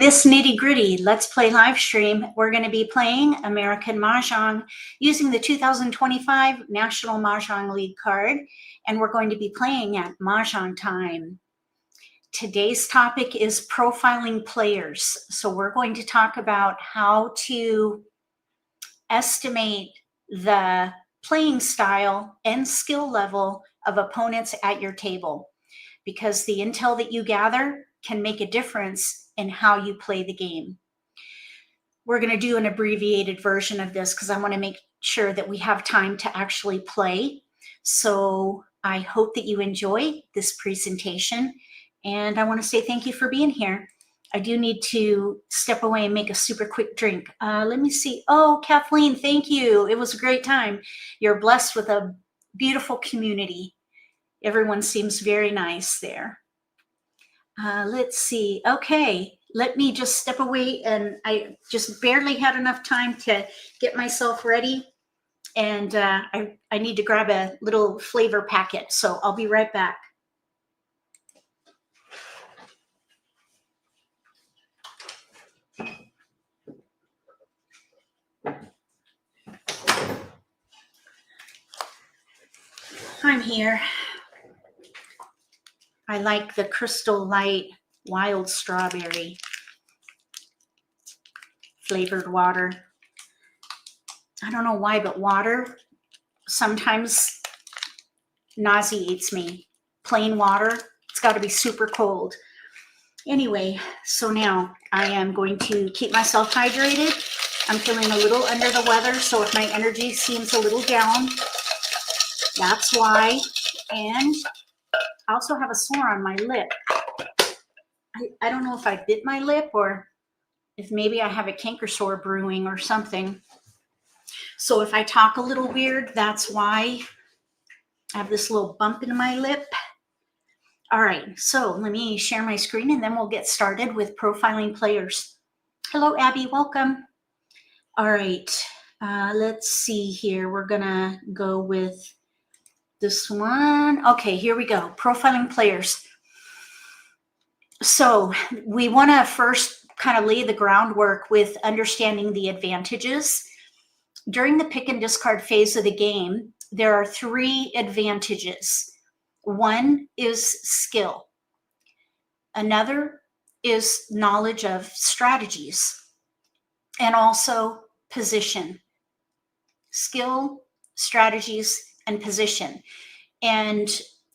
This nitty-gritty Let's Play live stream, we're going to be playing American Mah Jongg using the 2025 National Mah Jongg League card, and we're going to be playing at Mah Jongg time. Today's topic is profiling players. So we're going to talk about how to estimate the playing style and skill level of opponents at your table, because the intel that you gather can make a difference in how you play the game. We're going to do an abbreviated version of this because I want to make sure that we have time to actually play. So I hope that you enjoy this presentation, and I want to say thank you for being here. I do need to step away and make a super quick drink. Let me see. Oh, Kathleen, thank you. It was a great time. You're blessed with a beautiful community. Everyone seems very nice there. Let's see. Okay, let me just step away, and I just barely had enough time to get myself ready, and I need to grab a little flavor packet, so I'll be right back. I'm here. I like the Crystal Light Wild Strawberry flavored water. I don't know why, but water sometimes nauseates me. Plain water, it's got to be super cold. Anyway, so now I am going to keep myself hydrated. I'm feeling a little under the weather, so if my energy seems a little down, that's why. And I also have a sore on my lip. I don't know if I bit my lip or if maybe I have a canker sore brewing or something. So if I talk a little weird, that's why. I have this little bump in my lip. All right, so let me share my screen and then we'll get started with profiling players. Hello, Abby, welcome. All right, let's see here. We're gonna go with this one. Okay, here we go. Profiling players. So we want to first kind of lay the groundwork with understanding the advantages. During the pick and discard phase of the game, there are three advantages. One is skill. Another is knowledge of strategies, and also position. Skill, strategies, and position. And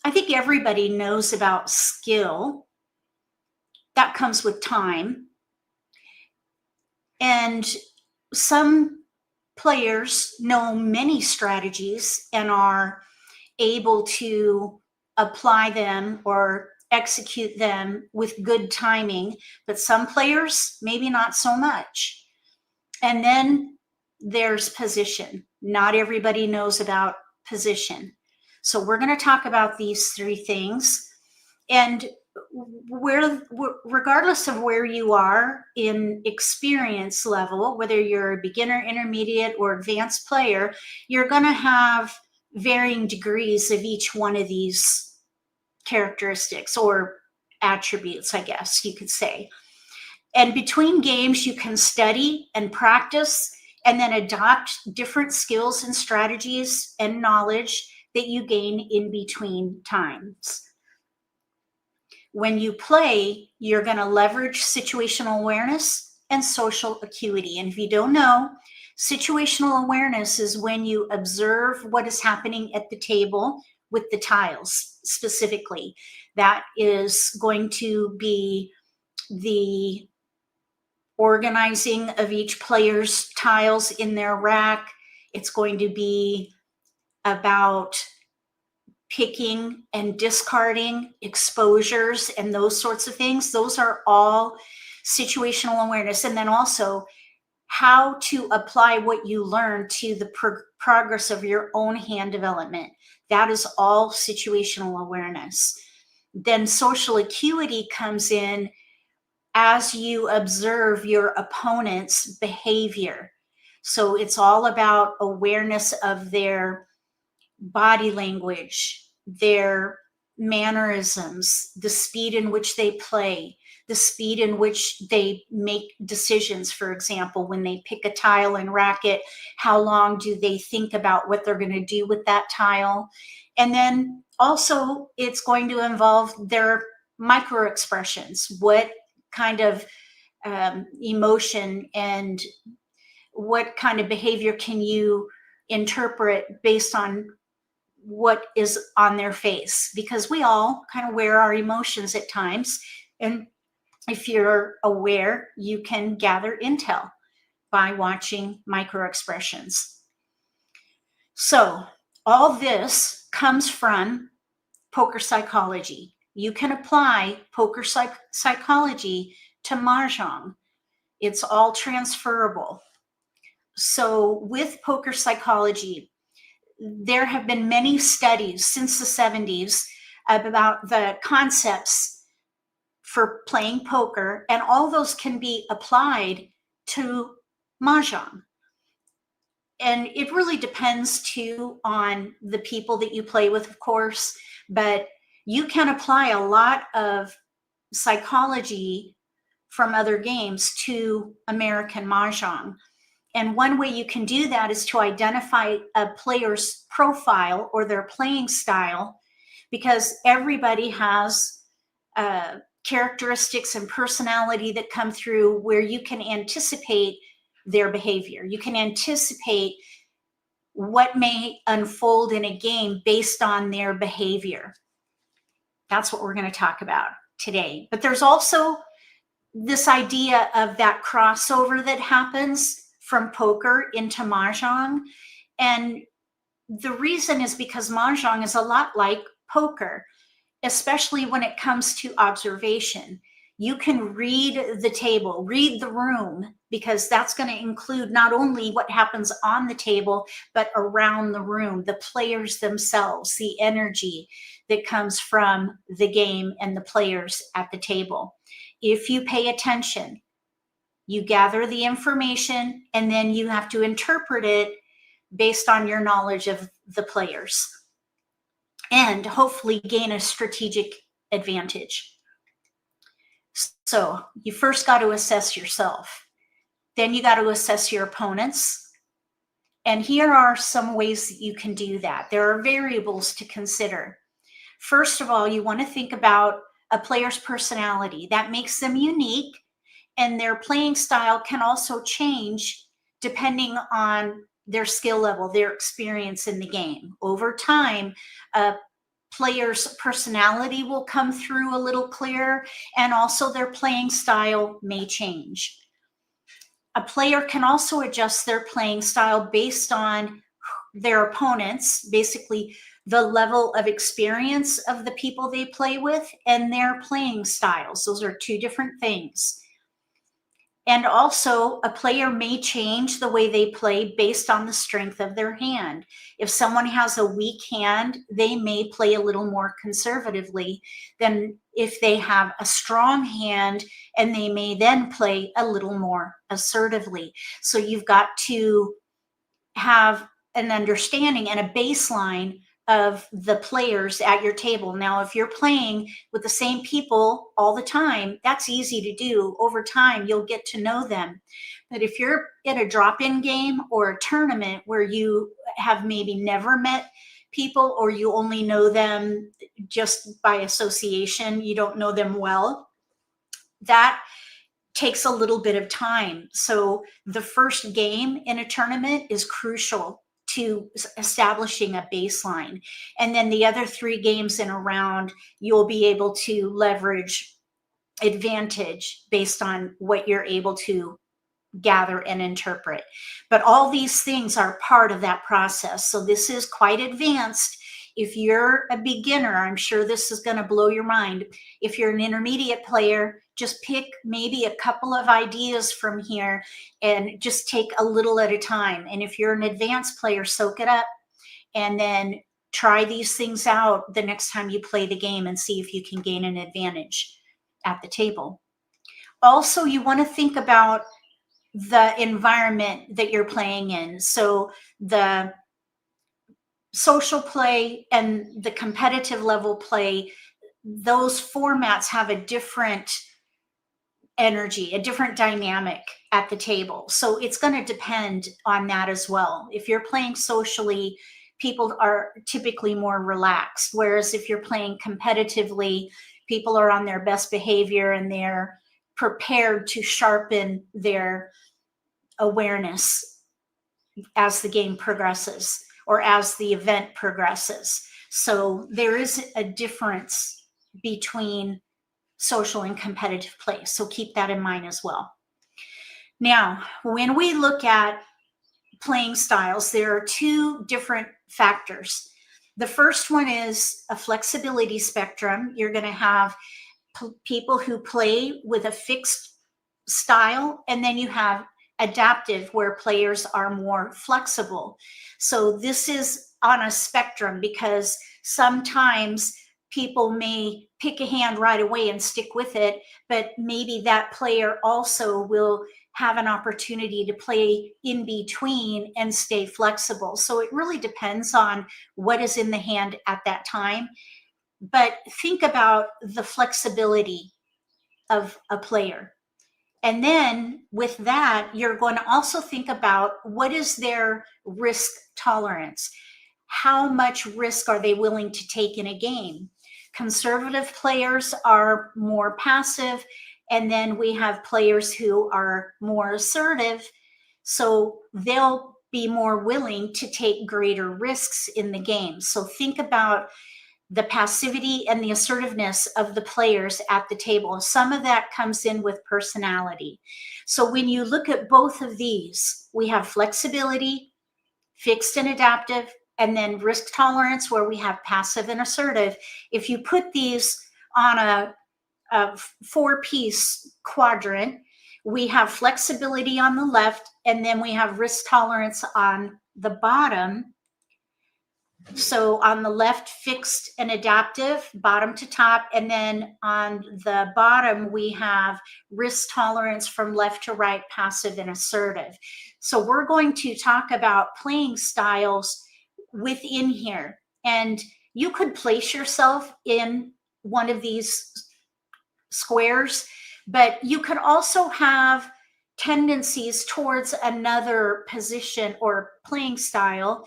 I think everybody knows about skill. That comes with time. And some players know many strategies and are able to apply them or execute them with good timing, but some players maybe not so much. And then there's position. Not everybody knows about position. So we're going to talk about these three things. And regardless of where you are in experience level, whether you're a beginner, intermediate, or advanced player, you're going to have varying degrees of each one of these characteristics or attributes, I guess you could say. And between games, you can study and practice and then adopt different skills and strategies and knowledge that you gain in between times. When you play, you're going to leverage situational awareness and social acuity. And if you don't know, situational awareness is when you observe what is happening at the table with the tiles specifically. That is going to be the organizing of each player's tiles in their rack. It's going to be about picking and discarding exposures and those sorts of things. Those are all situational awareness. And then also how to apply what you learn to the progress of your own hand development. That is all situational awareness. Then social acuity comes in as you observe your opponent's behavior. So it's all about awareness of their body language, their mannerisms, the speed in which they play, the speed in which they make decisions. For example, when they pick a tile and racket, how long do they think about what they're going to do with that tile? And then also it's going to involve their micro expressions. What kind of emotion and what kind of behavior can you interpret based on what is on their face? Because we all kind of wear our emotions at times. And if you're aware, you can gather intel by watching micro expressions. So all this comes from poker psychology. You can apply poker psychology to Mahjong. It's all transferable. So with poker psychology, there have been many studies since the 70s about the concepts for playing poker, and all those can be applied to Mahjong. And it really depends too on the people that you play with, of course, but you can apply a lot of psychology from other games to American Mah Jongg. And one way you can do that is to identify a player's profile or their playing style, because everybody has characteristics and personality that come through where you can anticipate their behavior. You can anticipate what may unfold in a game based on their behavior. That's what we're going to talk about today. But there's also this idea of that crossover that happens from poker into Mahjong. And the reason is because Mahjong is a lot like poker, especially when it comes to observation. You can read the table, read the room, because that's going to include not only what happens on the table, but around the room, the players themselves, the energy that comes from the game and the players at the table. If you pay attention, you gather the information, and then you have to interpret it based on your knowledge of the players and hopefully gain a strategic advantage. So you first got to assess yourself. Then you got to assess your opponents. And here are some ways that you can do that. There are variables to consider. First of all, you want to think about a player's personality. That makes them unique. And their playing style can also change depending on their skill level, their experience in the game. Over time, a player's personality will come through a little clearer, and also their playing style may change. A player can also adjust their playing style based on their opponents, basically the level of experience of the people they play with and their playing styles. Those are two different things. And also, a player may change the way they play based on the strength of their hand. If someone has a weak hand, they may play a little more conservatively than if they have a strong hand, and they may then play a little more assertively. So you've got to have an understanding and a baseline of the players at your table. Now, if you're playing with the same people all the time, that's easy to do. Over time, you'll get to know them. But if you're in a drop-in game or a tournament where you have maybe never met people, or you only know them just by association, you don't know them well, that takes a little bit of time. So the first game in a tournament is crucial to establishing a baseline. And then the other 3 games in a round, you'll be able to leverage advantage based on what you're able to gather and interpret. But all these things are part of that process. So this is quite advanced. If you're a beginner, I'm sure this is going to blow your mind. If you're an intermediate player, just pick maybe a couple of ideas from here and just take a little at a time. And if you're an advanced player, soak it up and then try these things out the next time you play the game and see if you can gain an advantage at the table. Also, you want to think about the environment that you're playing in. So the social play and the competitive level play, those formats have a different energy, a different dynamic at the table. So it's going to depend on that as well. If you're playing socially, people are typically more relaxed. Whereas if you're playing competitively, people are on their best behavior and they're prepared to sharpen their awareness as the game progresses or as the event progresses. So there is a difference between social and competitive play. So keep that in mind as well. Now, when we look at playing styles, there are two different factors. The first one is a flexibility spectrum. You're going to have people who play with a fixed style, and then you have adaptive, where players are more flexible. So this is on a spectrum, because sometimes people may pick a hand right away and stick with it, but maybe that player also will have an opportunity to play in between and stay flexible. So it really depends on what is in the hand at that time. But think about the flexibility of a player. And then with that, you're going to also think about what is their risk tolerance? How much risk are they willing to take in a game? Conservative players are more passive, and then we have players who are more assertive. So they'll be more willing to take greater risks in the game. So think about the passivity and the assertiveness of the players at the table. Some of that comes in with personality. So when you look at both of these, we have flexibility, fixed and adaptive, and then risk tolerance, where we have passive and assertive. If you put these on a four-piece quadrant, we have flexibility on the left, and then we have risk tolerance on the bottom. So on the left, fixed and adaptive, bottom to top. And then on the bottom, we have risk tolerance from left to right, passive and assertive. So we're going to talk about playing styles within here. And you could place yourself in one of these squares, but you could also have tendencies towards another position or playing style.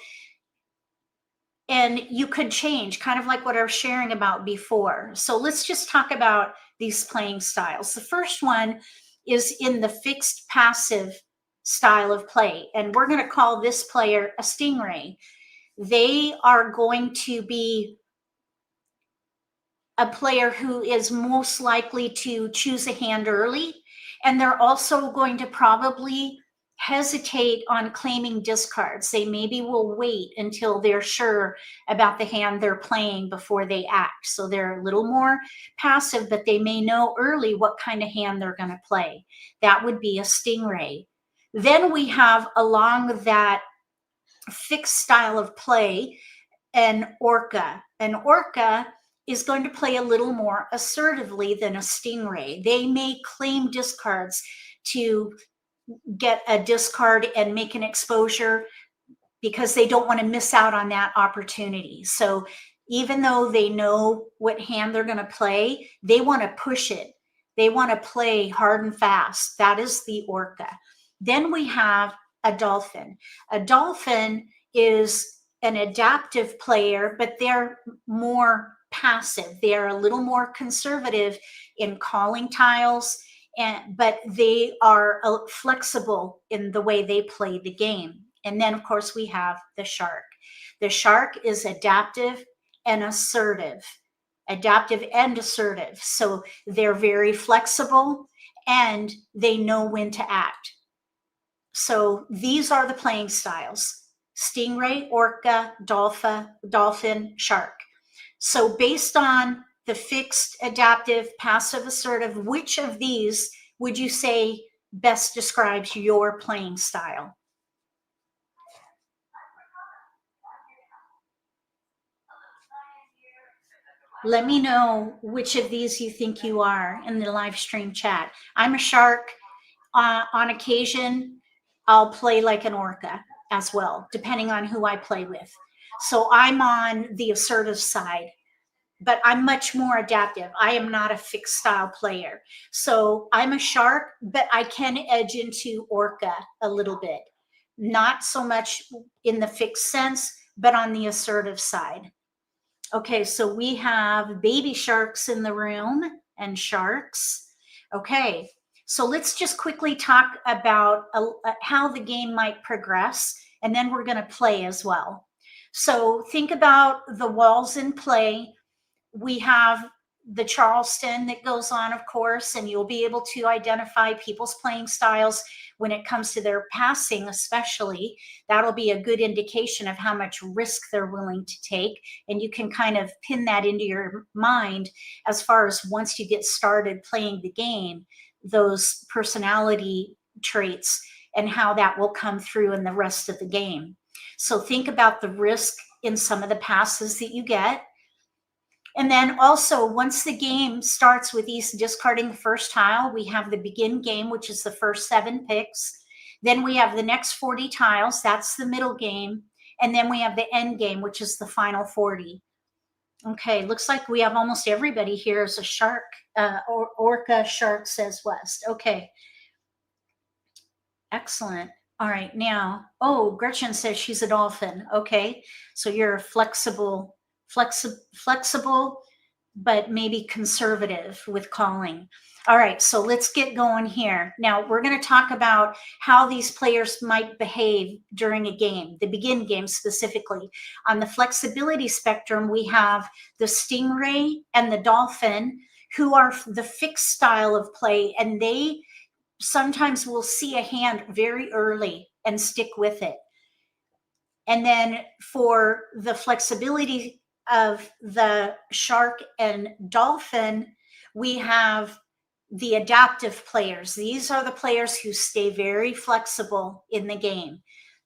And you could change, kind of like what I was sharing about before. So let's just talk about these playing styles. The first one is in the fixed passive style of play. And we're going to call this player a stingray. They are going to be a player who is most likely to choose a hand early. And they're also going to probably hesitate on claiming discards. They maybe will wait until they're sure about the hand they're playing before they act. So they're a little more passive, but they may know early what kind of hand they're going to play. That would be a stingray. Then we have, along that fixed style of play, an orca. An orca is going to play a little more assertively than a stingray. They may claim discards to get a discard and make an exposure because they don't want to miss out on that opportunity. So even though they know what hand they're going to play, they want to push it. They want to play hard and fast. That is the orca. Then we have a dolphin. A dolphin is an adaptive player, but they're more passive. They're a little more conservative in calling tiles, but they are flexible in the way they play the game. And then, of course, we have the shark. The shark is adaptive and assertive. Adaptive and assertive. So they're very flexible and they know when to act. So these are the playing styles: stingray, orca, dolphin, shark. So based on the fixed, adaptive, passive, assertive, which of these would you say best describes your playing style? Let me know which of these you think you are in the live stream chat. I'm a shark. On occasion, I'll play like an orca as well, depending on who I play with. So I'm on the assertive side, but I'm much more adaptive. I am not a fixed style player. So I'm a shark, but I can edge into orca a little bit. Not so much in the fixed sense, but on the assertive side. Okay, so we have baby sharks in the room and sharks. Okay, so let's just quickly talk about how the game might progress, and then we're going to play as well. So think about the walls in play. We have the Charleston that goes on, of course, and you'll be able to identify people's playing styles when it comes to their passing, especially. That'll be a good indication of how much risk they're willing to take. And you can kind of pin that into your mind as far as once you get started playing the game, those personality traits and how that will come through in the rest of the game. So think about the risk in some of the passes that you get. And then also, once the game starts with East discarding the first tile, we have the begin game, which is the first 7 picks. Then we have the next 40 tiles. That's the middle game. And then we have the end game, which is the final 40. Okay, looks like we have almost everybody here as a shark, or orca shark, says West. Okay. Excellent. All right, now, oh, Gretchen says she's a dolphin. Okay, so you're flexible, but maybe conservative with calling. All right, so let's get going here. Now, we're going to talk about how these players might behave during a game, the begin game specifically. On the flexibility spectrum, we have the stingray and the dolphin, who are the fixed style of play, and they sometimes will see a hand very early and stick with it. And then for the flexibility of the shark and dolphin, we have the adaptive players. These are the players who stay very flexible in the game,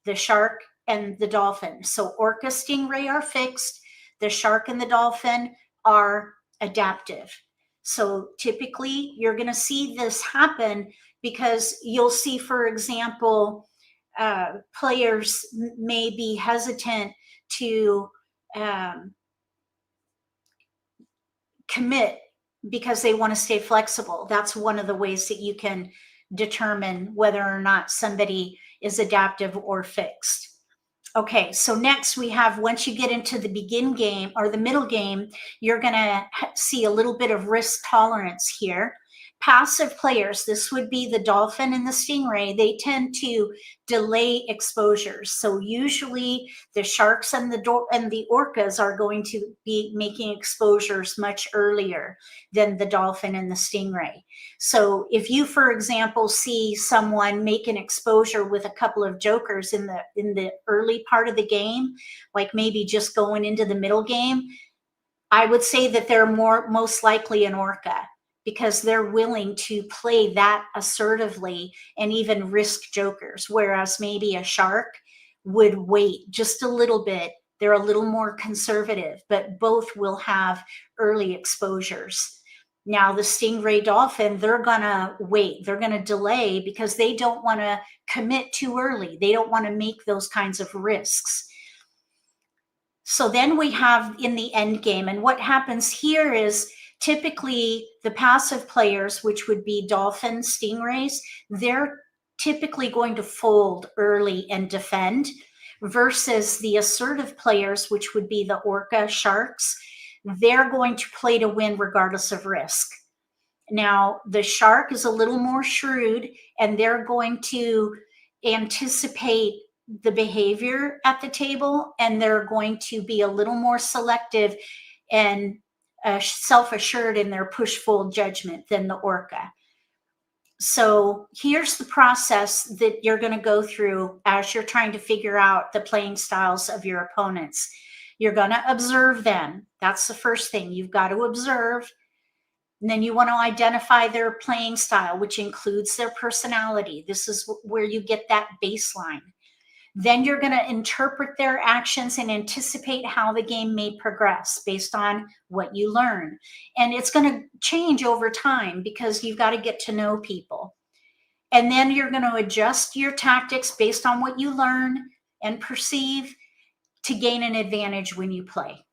the shark and the dolphin. So orca, stingray are fixed. The shark and the dolphin are adaptive. So typically you're going to see this happen because you'll see, for example, players may be hesitant to commit because they want to stay flexible. That's one of the ways that you can determine whether or not somebody is adaptive or fixed. Okay, so next we have, once you get into the begin game or the middle game, you're going to see a little bit of risk tolerance here. Passive players, this would be the dolphin and the stingray, they tend to delay exposures. So usually the sharks and the orcas are going to be making exposures much earlier than the dolphin and the stingray. So if you, for example, see someone make an exposure with a couple of jokers in the early part of the game, like maybe just going into the middle game, I would say that they're most likely an orca, because they're willing to play that assertively and even risk jokers, whereas maybe a shark would wait just a little bit. They're a little more conservative, but both will have early exposures. Now, the stingray dolphin, they're going to wait. They're going to delay because they don't want to commit too early. They don't want to make those kinds of risks. So then we have in the end game, and what happens here is typically the passive players, which would be dolphins, stingrays, they're typically going to fold early and defend, versus the assertive players, which would be the orca, sharks, they're going to play to win regardless of risk. Now, the shark is a little more shrewd, and they're going to anticipate the behavior at the table, and they're going to be a little more selective and self-assured in their push-fold judgment than the orca. So here's the process that you're going to go through as you're trying to figure out the playing styles of your opponents. You're going to observe them. That's the first thing. You've got to observe. And then you want to identify their playing style, which includes their personality. This is where you get that baseline. Then you're going to interpret their actions and anticipate how the game may progress based on what you learn. And it's going to change over time because you've got to get to know people. And then you're going to adjust your tactics based on what you learn and perceive. to gain an advantage when you play.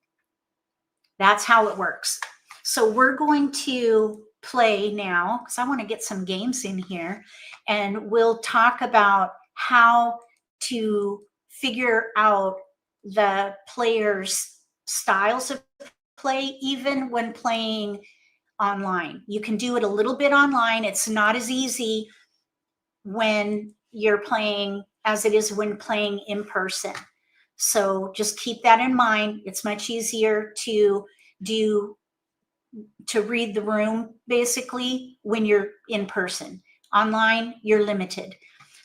That's how it works. So we're going to play now because I want to get some games in here, and we'll talk about how to figure out the players' styles of play, even when playing online. You can do it a little bit online. It's not as easy when you're playing as it is when playing in person. So just keep that in mind. It's much easier to read the room basically when you're in person. Online, you're limited.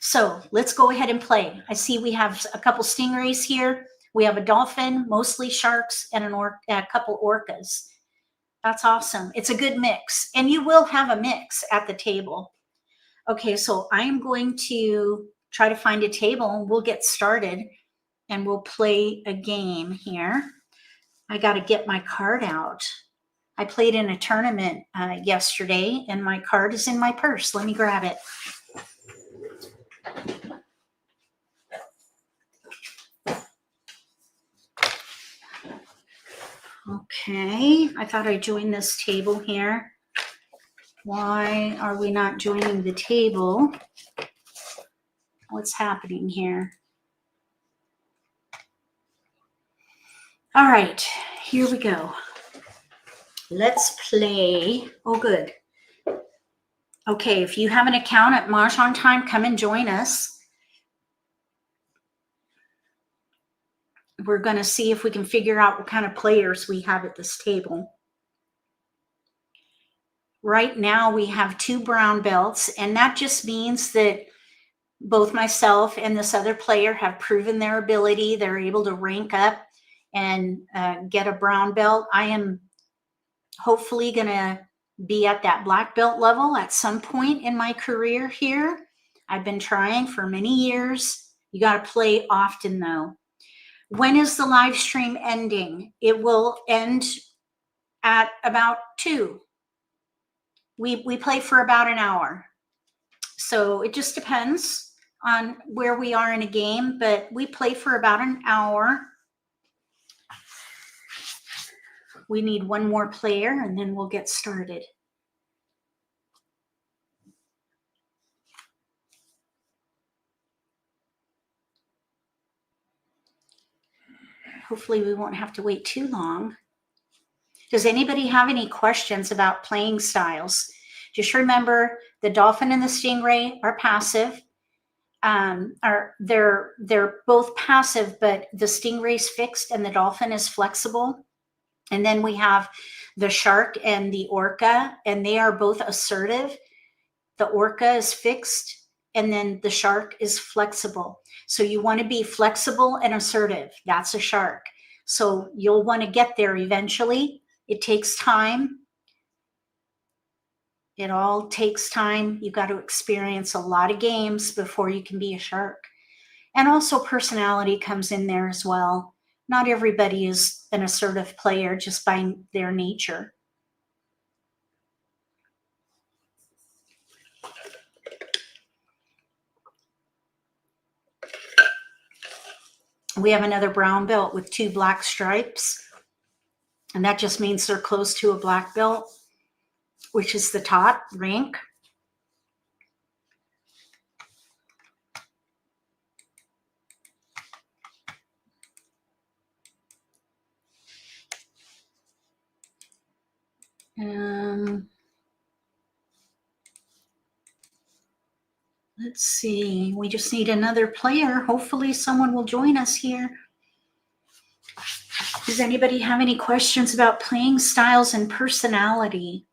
So let's go ahead and play. I see we have a couple stingrays here. We have a dolphin, mostly sharks, and a couple orcas. That's awesome. It's a good mix. And you will have a mix at the table. Okay, so I am going to try to find a table and we'll get started and we'll play a game here. I got to get my card out. I played in a tournament yesterday and my card is in my purse. Let me grab it. Okay, I thought I'd join this table here. Why are we not joining the table? What's happening here? All right, here we go. Let's play. Oh, good. Okay, if you have an account at Mahj on Time, come and join us. We're going to see if we can figure out what kind of players we have at this table. Right now, we have 2 brown belts, and that just means that both myself and this other player have proven their ability. They're able to rank up and get a brown belt. I am hopefully going to be at that black belt level at some point in my career here. I've been trying for many years. You got to play often though. When is the live stream ending? It will end at about 2. We play for about an hour. So it just depends on where we are in a game, but we play for about an hour. We need one more player and then we'll get started. Hopefully we won't have to wait too long. Does anybody have any questions about playing styles? Just remember the dolphin and the stingray are passive. They're both passive, but the stingray's fixed and the dolphin is flexible. And then we have the shark and the orca, and they are both assertive. The orca is fixed, and then the shark is flexible. So you want to be flexible and assertive. That's a shark. So you'll want to get there eventually. It takes time. It all takes time. You've got to experience a lot of games before you can be a shark. And also personality comes in there as well. Not everybody is an assertive player just by their nature. We have another brown belt with 2 black stripes. And that just means they're close to a black belt, which is the top rank. Let's see, we just need another player. Hopefully someone will join us here. Does anybody have any questions about playing styles and personality?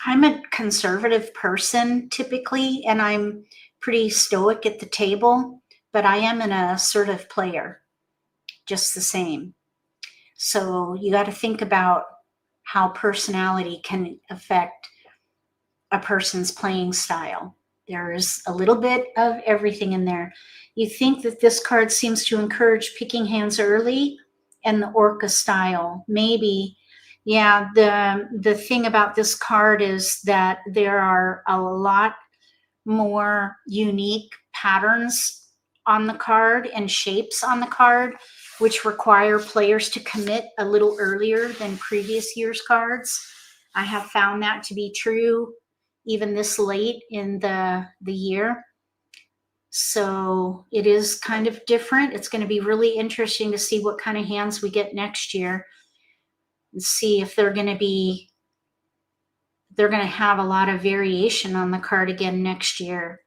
I'm a conservative person typically, and I'm pretty stoic at the table, but I am an assertive player just the same. So you got to think about how personality can affect a person's playing style. There's a little bit of everything in there. You think that this card seems to encourage picking hands early and the orca style. Maybe, yeah, the thing about this card is that there are a lot more unique patterns on the card and shapes on the card, which require players to commit a little earlier than previous year's cards. I have found that to be true even this late in the year. So it is kind of different. It's going to be really interesting to see what kind of hands we get next year and see if they're going to have a lot of variation on the card again next year.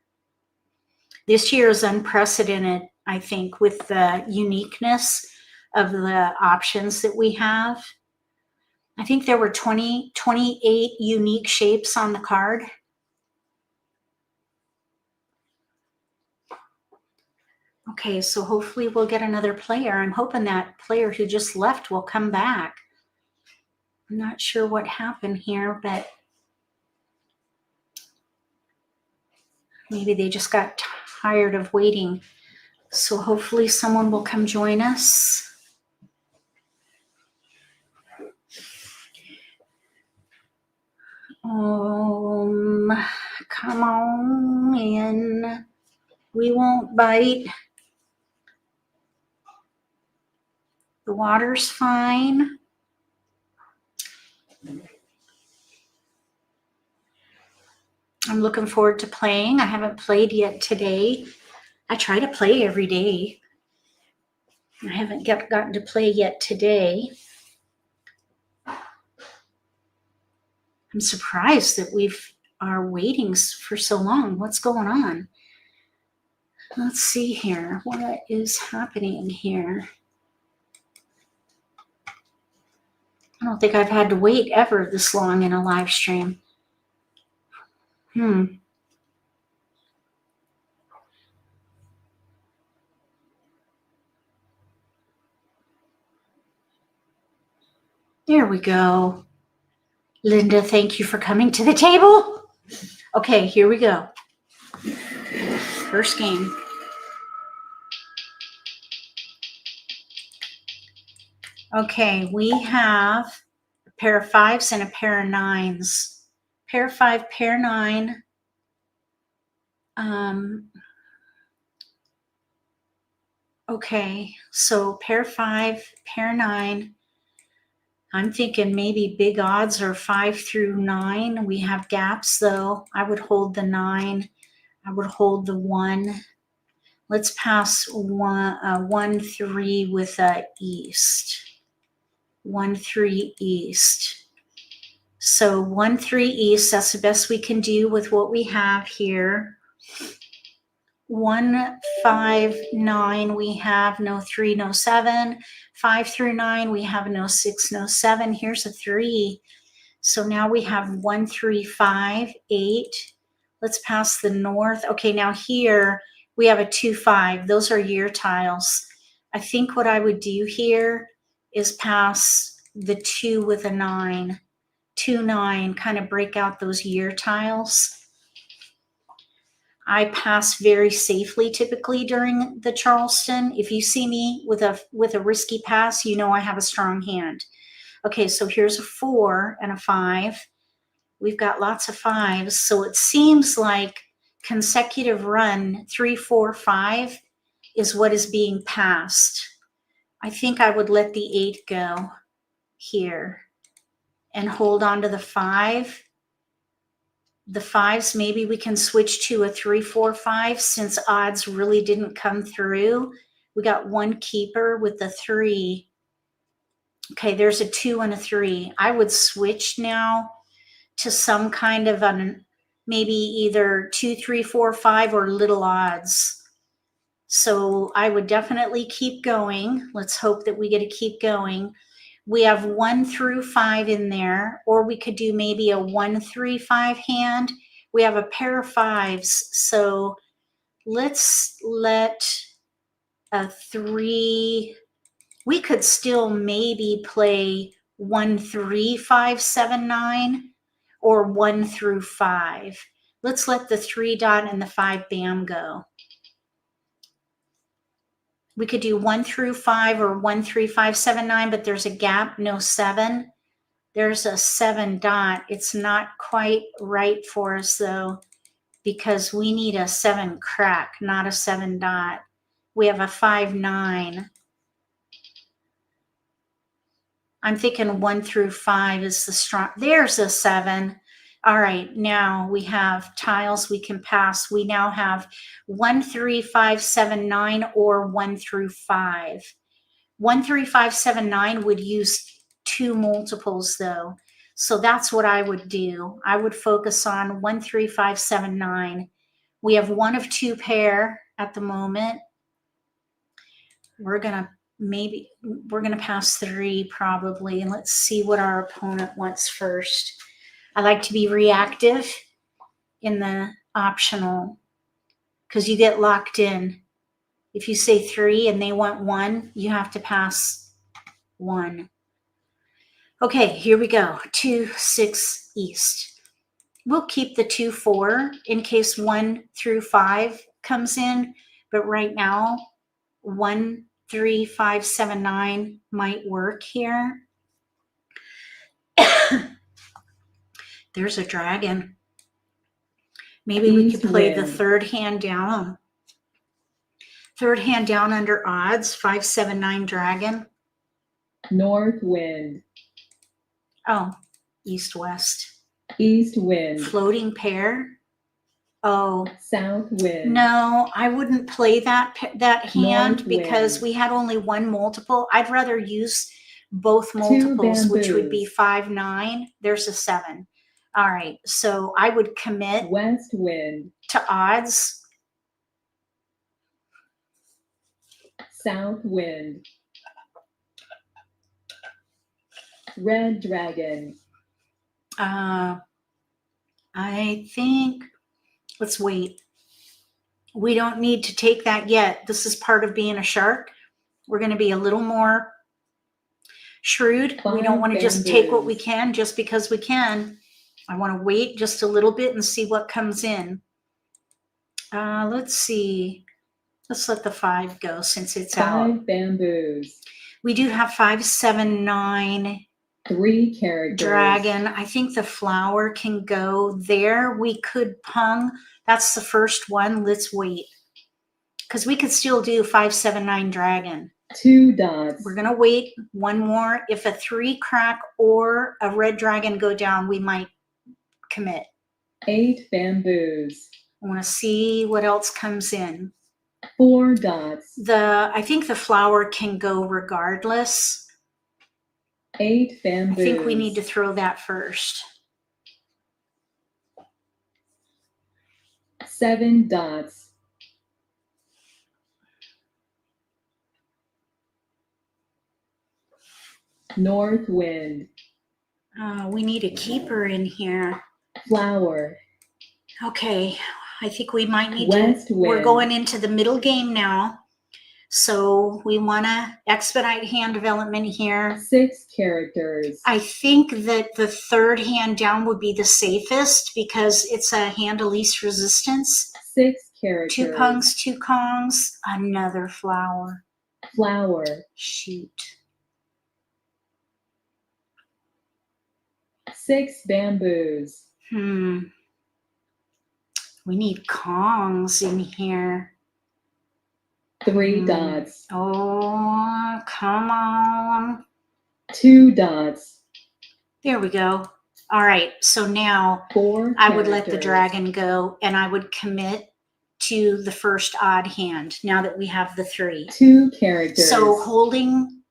This year is unprecedented, I think, with the uniqueness of the options that we have. I think there were 28 unique shapes on the card. Okay, so hopefully we'll get another player. I'm hoping that player who just left will come back. I'm not sure what happened here, but maybe they just got tired of waiting. So hopefully someone will come join us. Come on in. We won't bite. The water's fine. I'm looking forward to playing. I haven't played yet today. I try to play every day. I haven't gotten to play yet today. I'm surprised that we are waiting for so long. What's going on? Let's see here. What is happening here? I don't think I've had to wait ever this long in a live stream. There we go. Linda, thank you for coming to the table. Okay, here we go. First game. Okay, we have a pair of 5s and a pair of 9s. Pair 5, pair 9. Okay, so pair 5, pair 9. I'm thinking maybe big odds are 5 through 9. We have gaps though. I would hold the 9. I would hold the 1. Let's pass 1 3 with a east. 1 3 east. So 1 3 east, that's the best we can do with what we have here. 1 5 9, we have no 3, no 7. 5 through 9, we have no 6, no 7. Here's a 3. So now we have 1 3 5 8. Let's pass the north. Okay, now here we have a 2 5. Those are year tiles. I think what I would do here is pass the 2 with a 9. 2 9, kind of break out those year tiles. I pass very safely typically during the Charleston. If you see me with a risky pass, you know I have a strong hand. Okay, so here's a 4 and a 5. We've got lots of 5s, so it seems like consecutive run 3 4 5 is what is being passed. I think I would let the 8 go here and hold on to the 5. The 5s, maybe we can switch to a 3 4 5 since odds really didn't come through. We got 1 keeper with the 3. Okay, there's a 2 and a 3. I would switch now to some kind of maybe either 2 3 4 5 or little odds. So I would definitely keep going. Let's hope that we get to keep going. We have 1 through 5 in there, or we could do maybe a 1 3 5 hand. We have a pair of 5s, so let's let a 3. We could still maybe play 1 3 5 7 9 or 1 through 5. Let's let the 3 dot and the 5 bam go. We could do 1 through 5 or 1 3 5 7 9, but there's a gap, no 7. There's a 7 dot. It's not quite right for us though, because we need a 7 crack, not a 7 dot. We have a 5-9. I'm thinking 1 through 5 is the strong. There's a 7. All right, now we have tiles we can pass. We now have 1, 3, 5, 7, 9, or 1 through 5. 1, 3, 5, 7, 9 would use 2 multiples though. So that's what I would do. I would focus on 1, 3, 5, 7, 9. We have 1 of 2 pair at the moment. We're gonna pass 3 probably, and let's see what our opponent wants first. I like to be reactive in the optional because you get locked in. If you say 3 and they want 1, you have to pass 1. Okay, here we go. 2, 6 east. We'll keep the 2, 4 in case 1 through 5 comes in, but right now 1, 3, 5, 7, 9 might work here. There's a dragon. Maybe we could play the third hand down. Third hand down under odds, 5, 7, 9 dragon. North wind. Oh, east, west. East wind. Floating pair. Oh. South wind. No, I wouldn't play that hand North because wind. we had only 1 multiple. I'd rather use both multiples, which would be 5, 9. There's a 7. All right, so I would commit west wind to odds. South wind. Red dragon. I think, let's wait. We don't need to take that yet. This is part of being a shark. We're going to be a little more shrewd. We don't want to just take what we can just because we can. I want to wait just a little bit and see what comes in. Let's see. Let's let the 5 go since it's out. 5 bamboos. We do have 5, 7, 9. 3 characters. Dragon. I think the flower can go there. We could pung. That's the first one. Let's wait. Because we could still do 5, 7, 9 dragon. 2 dots. We're going to wait 1 more. If a 3 crack or a red dragon go down, we might commit. 8 bamboos. I want to see what else comes in. 4 dots. I think the flower can go regardless. 8 bamboos. I think we need to throw that first. 7 dots. North wind. We need a keeper in here. Flower. Okay, I think we might need west to. Wind. We're going into the middle game now. So we want to expedite hand development here. 6 characters. I think that the third hand down would be the safest because it's a hand of least resistance. 6 characters. 2 pungs, 2 kongs, another flower. Flower. Shoot. 6 bamboos. We need kongs in here. 3 dots. Oh, come on. 2 dots. There we go. All right, so now 4 I would let the dragon go and I would commit to the first odd hand now that we have the 3. 2 characters. So holding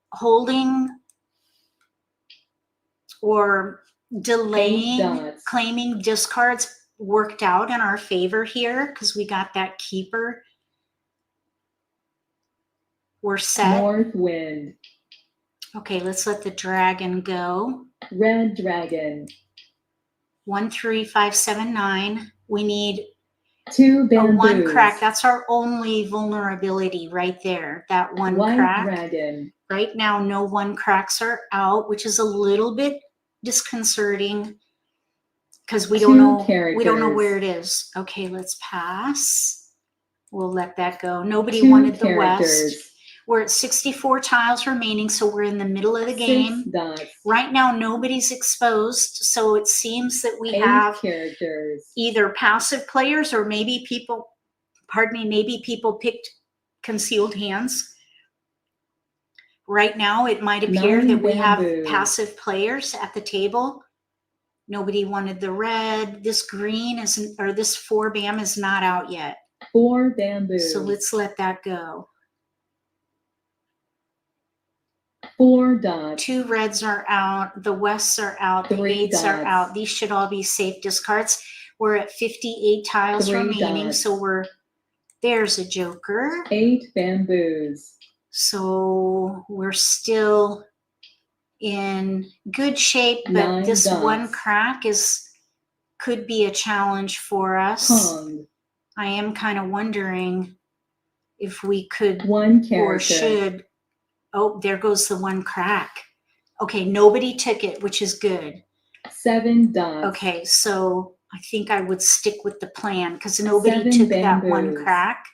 or delaying, claiming discards worked out in our favor here because we got that keeper. We're set. North wind. Okay, let's let the dragon go. Red dragon. 1, 3, 5, 7, 9. We need 2 bamboos. a 1 crack. That's our only vulnerability right there. That 1 White crack. dragon. Right now, no 1 cracks are out, which is a little bit disconcerting because we don't know where it is. Okay, let's pass. We'll let that go. Nobody wanted the west. We're at 64 tiles remaining, so we're in the middle of the game. 6 dots. Right now, nobody's exposed, so it seems that we 8 have characters. either passive players or maybe people, maybe people picked concealed hands. Right now, it might appear 9 that we have bamboos. passive players at the table. Nobody wanted the red. This green isn't, or this 4 bam is not out yet. 4 bamboos. So let's let that go. 4 dots. 2 reds are out. The wests are out. The 3 8s are dots. out. These should all be safe discards. We're at 58 tiles 3 remaining. dots. So there's a joker. 8 bamboos. So we're still in good shape, but 9 this dots. 1 crack could be a challenge for us. Hung. I am kind of wondering if we could 1 character. or should. Oh, there goes the 1 crack. Okay, nobody took it, which is good. 7 dots. Okay, so I think I would stick with the plan because nobody 7 took bamboos. that 1 crack.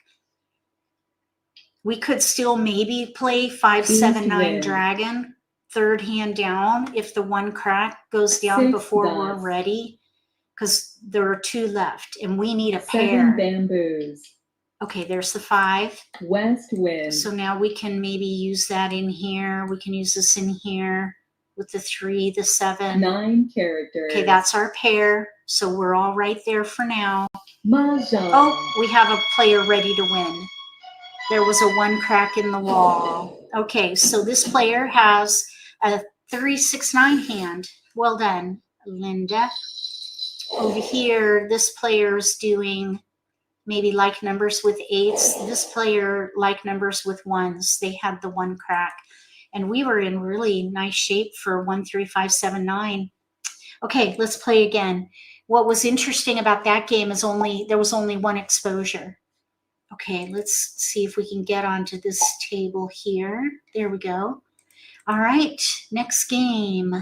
We could still maybe play 5, 7, 9 wind. dragon, 3rd hand down if the 1 crack goes down 6 before dots. we're ready, because there are 2 left and we need a 7 pair. bamboos. Okay, there's the 5. West wind. So now we can maybe use that in here. We can use this in here with the 3, the 7. 9 characters. Okay, that's our pair. So we're all right there for now. Mah Jongg. Oh, we have a player ready to win. There was a 1 crack in the wall. Okay, so this player has a 3, 6, 9 hand. Well done, Linda. Over here, this player's doing maybe like numbers with 8s. This player like numbers with 1s. They had the 1 crack. And we were in really nice shape for 1, 3, 5, 7, 9. Okay, let's play again. What was interesting about that game is there was only 1 exposure. Okay, let's see if we can get onto this table here. There we go. All right, next game.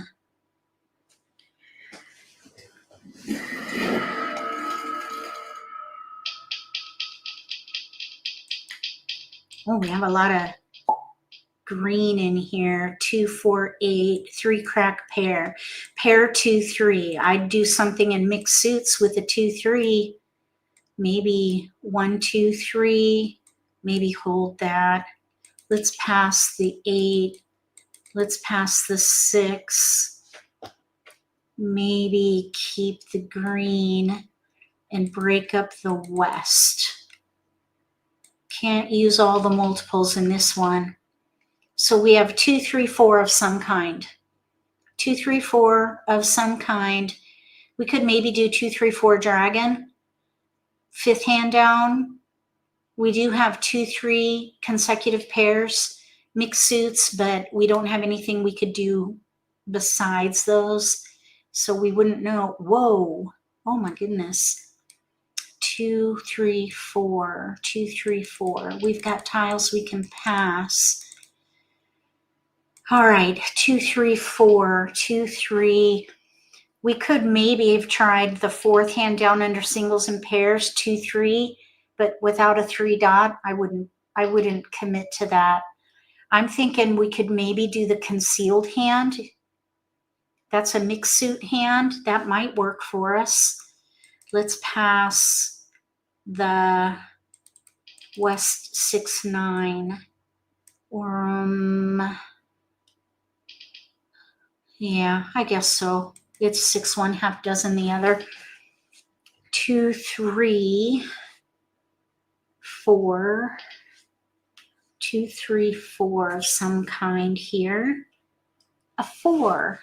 Oh, we have a lot of green in here. 2, 4, 8, 3 crack pair. Pair 2, 3. I'd do something in mixed suits with a 2, 3. Maybe 1, 2, 3. Maybe hold that. Let's pass the 8. Let's pass the 6. Maybe keep the green and break up the west. Can't use all the multiples in this one. So we have 2, 3, 4 of some kind. 2, 3, 4 of some kind. We could maybe do 2, 3, 4 dragon. 5th hand down. We do have 2, 3 consecutive pairs, mixed suits, but we don't have anything we could do besides those. So we wouldn't know. Whoa. Oh my goodness. 2, 3, 4. 2, 3, 4. We've got tiles we can pass. All right. 2, 3, 4. 2, 3. We could maybe have tried the 4th hand down under singles and pairs, 2, 3, but without a 3 dot, I wouldn't commit to that. I'm thinking we could maybe do the concealed hand. That's a mixed suit hand. That might work for us. Let's pass the West 6, 9. Yeah, I guess so. It's 6, 1, half dozen the other. 2, 3, 4. 2, 3, 4 of some kind here. A 4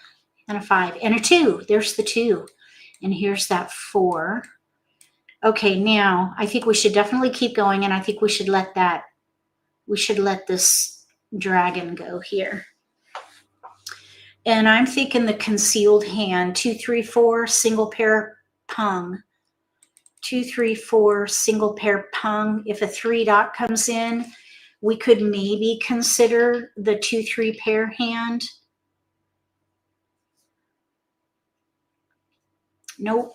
and a 5 and a 2. There's the 2. And here's that 4. Okay, now I think we should definitely keep going, and I think we should let this dragon go here. And I'm thinking the concealed hand, 2, 3, 4, single pair pung. 2, 3, 4, single pair pung. If a 3 dot comes in, we could maybe consider the 2, 3 pair hand. Nope.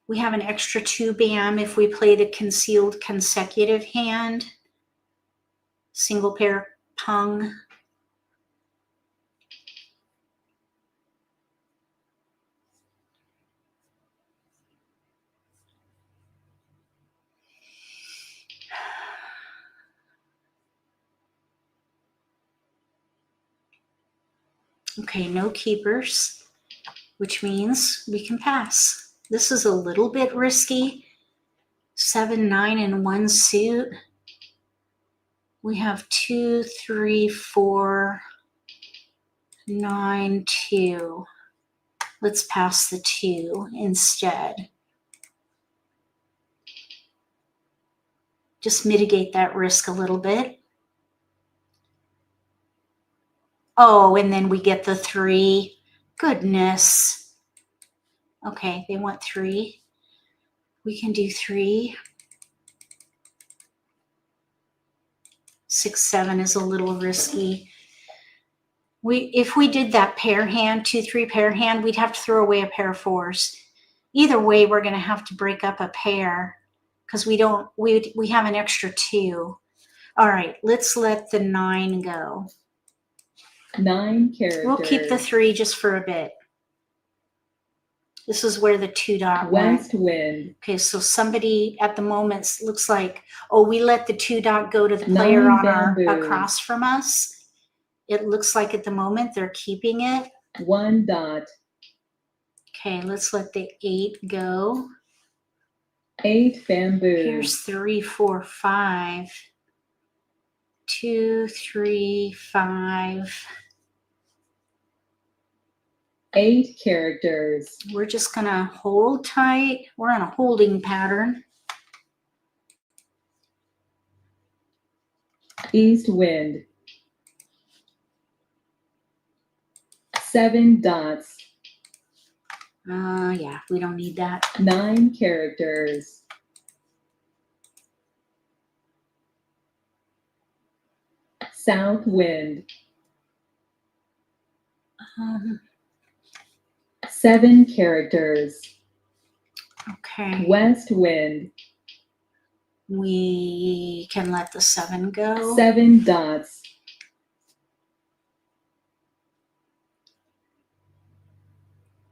We have an extra 2 bam if we play the concealed consecutive hand. Single pair pung. Okay, no keepers, which means we can pass. This is a little bit risky. 7, 9, and 1 suit. We have 2, 3, 4, 9, 2. Let's pass the 2 instead. Just mitigate that risk a little bit. Oh, and then we get the 3. Goodness. Okay, they want 3. We can do 3. 6, 7 is a little risky. If we did that pair hand, 2, 3 pair hand, we'd have to throw away a pair of 4s. Either way, we're going to have to break up a pair because we have an extra 2. All right, let's let the 9 go. 9 characters. We'll keep the 3 just for a bit. This is where the 2 dot West went. wind. Okay, so somebody at the moment looks like, oh, we let the 2 dot go to the player 9 on our bamboos. across from us. It looks like at the moment they're keeping it. 1 dot. Okay, let's let the 8 go. 8 bamboos. Here's 3, 4, 5. 2, 3, 5. 8 characters. We're just gonna hold tight. We're on a holding pattern. East wind. 7 dots. Yeah, we don't need that. 9 characters. South wind. 7 characters. Okay. West wind. We can let the 7 go. 7 dots.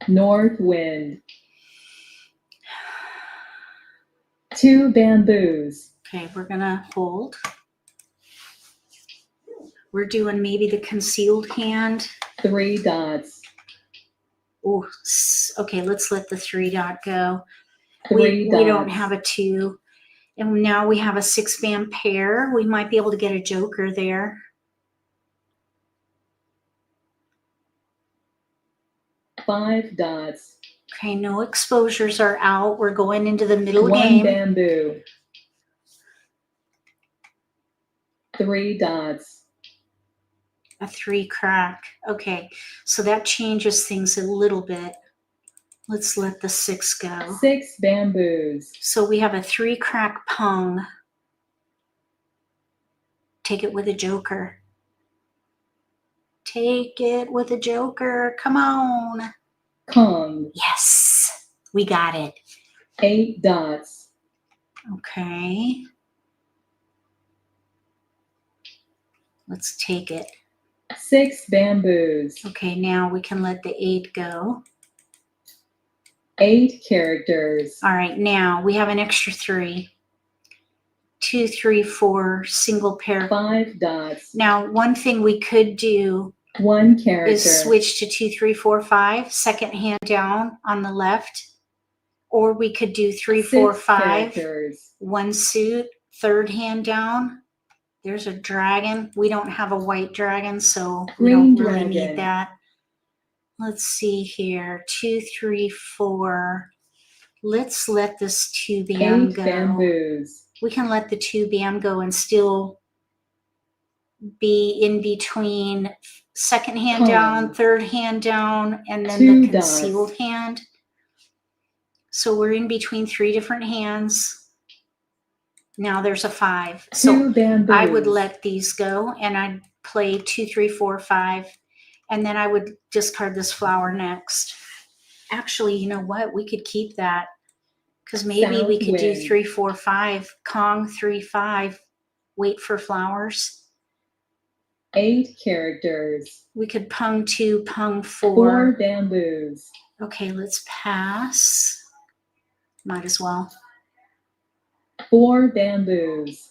North wind. 2 bamboos. Okay, we're gonna hold. We're doing maybe the concealed hand. 3 dots. Oh, okay, let's let the 3 dot go. 3 We dots. don't have a 2. And now we have a 6 band pair. We might be able to get a joker there. 5 dots. Okay, no exposures are out. We're going into the middle 1 game. bamboo. 3 dots. A 3 crack. Okay, so that changes things a little bit. Let's let the 6 go. 6 bamboos. So we have a 3 crack pung. Take it with a joker. Take it with a joker. Come on. Kong. Yes, we got it. 8 dots. Okay. Let's take it. 6 bamboos. Okay, now we can let the 8 go. 8 characters. All right, now we have an extra 3. 2, 3, 4, single pair. 5 dots. Now, one thing we could do 1 character. is switch to 2, 3, 4, 5, second hand down on the left. Or we could do 3, 4, 6 5, characters. 1 suit, third hand down. There's a dragon. We don't have a white dragon, so we Green don't really dragon. need that. Let's see here. 2, 3, 4. Let's let this 2 bam 8 go. bamboos. We can let the 2 bam go and still be in between second hand down, third hand down, and then 2 the concealed dots. hand. So we're in between 3 different hands. Now there's a 5. 2 So bamboos. I would let these go and I'd play 2, 3, 4, 5. And then I would discard this flower next. Actually, you know what? We could keep that. Because maybe South we could do wind. 3, 4, 5. Kong, 3, 5. Wait for flowers. 8 characters. We could pung 2, pung 4 4. bamboos. Okay, let's pass. Might as well. 4 bamboos.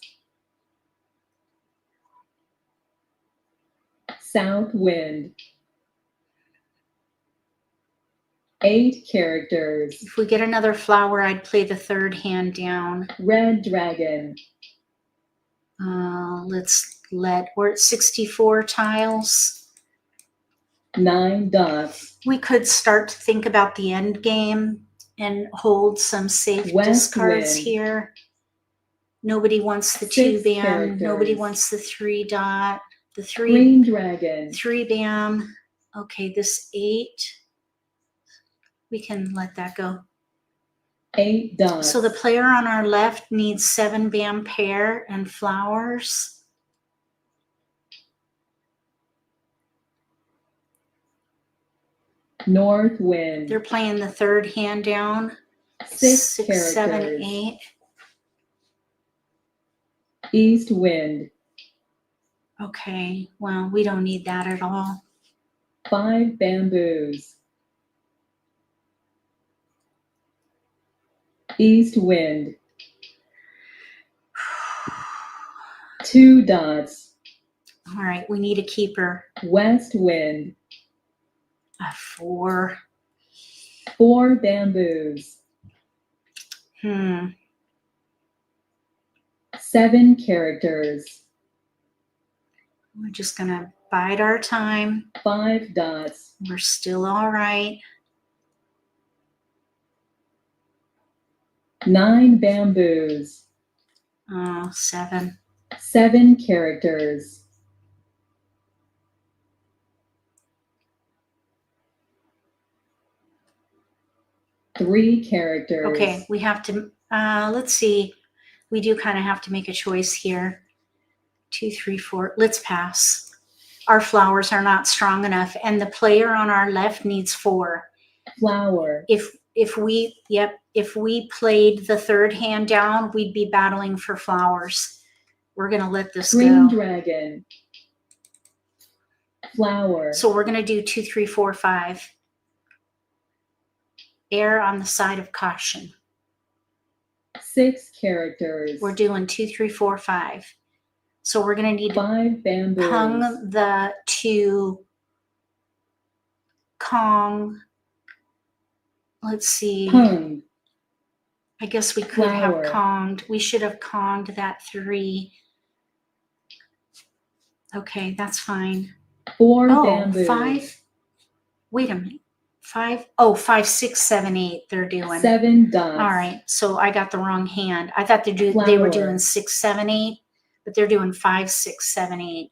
South wind. 8 characters. If we get another flower, I'd play the third hand down. Red dragon. We're at 64 tiles. 9 dots. We could start to think about the end game and hold some safe West discards wind. here. Nobody wants the 6 2 bam. characters. Nobody wants the 3 dot. The 3 Green dragon. 3 bam. Okay, this 8. We can let that go. 8 dots. So the player on our left needs 7 bam pair and flowers. North wind. They're playing the third hand down. 6 6, characters. 7, 8. East wind. Okay, well, we don't need that at all. 5 bamboos. East wind. 2 dots. All right, we need a keeper. West wind. A 4. 4 bamboos. 7 characters. We're just gonna bide our time. 5 dots. We're still all right. 9 bamboos. Oh, 7. 7 characters. Three characters. Okay, we have to, let's see. We do kind of have to make a choice here. 2, 3, 4. Let's pass. Our flowers are not strong enough, and the player on our left needs 4. Flower. If we played the third hand down, we'd be battling for flowers. We're gonna let this Green go. dragon. Flower. So we're gonna do 2, 3, 4, 5. Err on the side of caution. 6 characters. We're doing 2, 3, 4, 5. So we're gonna need to 5 bamboos. pung the 2 Kong. Let's see. Pung. I guess we could Flower. have Konged. We should have Konged that 3. Okay, that's fine. 4 Oh, bamboos. 5. Wait a minute. 5. Oh, 5, 6, 7, 8. They're doing. 7 dots. All right. So I got the wrong hand. I thought they were Flower. doing 6, 7, 8, but they're doing 5, 6, 7, 8.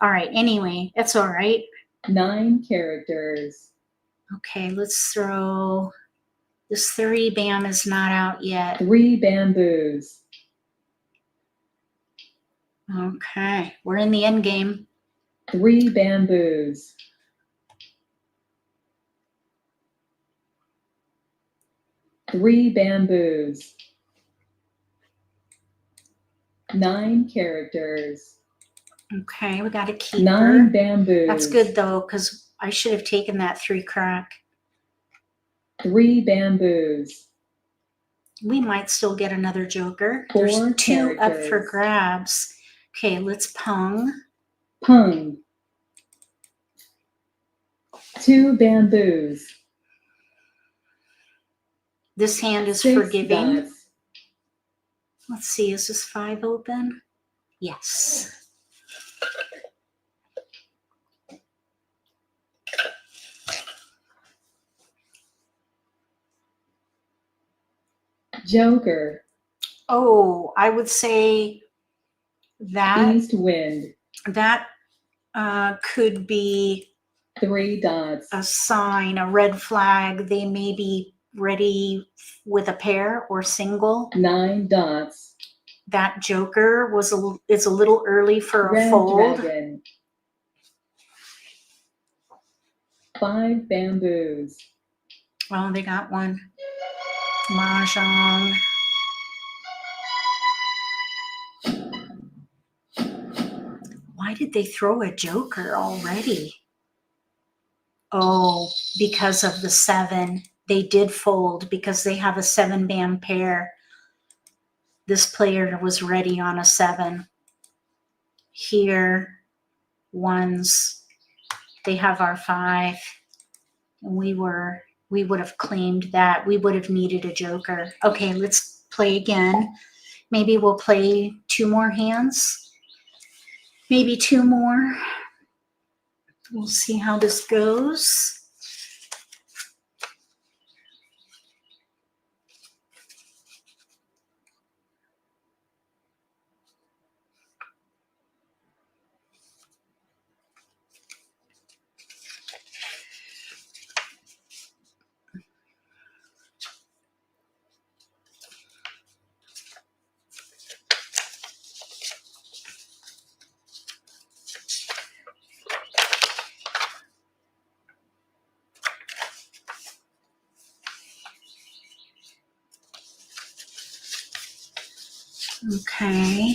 All right. Anyway, that's all right. 9 characters. Okay, let's throw this 3 bam is not out yet. 3 bamboos. Okay, we're in the end game. 3 bamboos. 3 bamboos. 9 characters. Okay, we got a keeper. 9 bamboos. That's good though, because I should have taken that 3 crack. 3 bamboos. We might still get another joker. 4 There's 2 up for characters. grabs. Okay, let's pung. Pung. 2 bamboos. This hand is 6 forgiving. dots. Let's see, is this 5 open? Yes. Joker. Oh, I would say that East wind. could be 3 dots. a sign, a red flag. They may be ready with a pair or single. 9 dots. That joker is a little early for a Red fold. dragon. 5 bamboos. Oh, they got one. Mah Jongg. Why did they throw a joker already? Oh, because of the 7. They did fold because they have a 7 bam pair. This player was ready on a 7. Here, ones. They have our 5. And we were We would have claimed that. We would have needed a joker. Okay, let's play again. Maybe we'll play 2 more hands. Maybe 2 more. We'll see how this goes. Okay.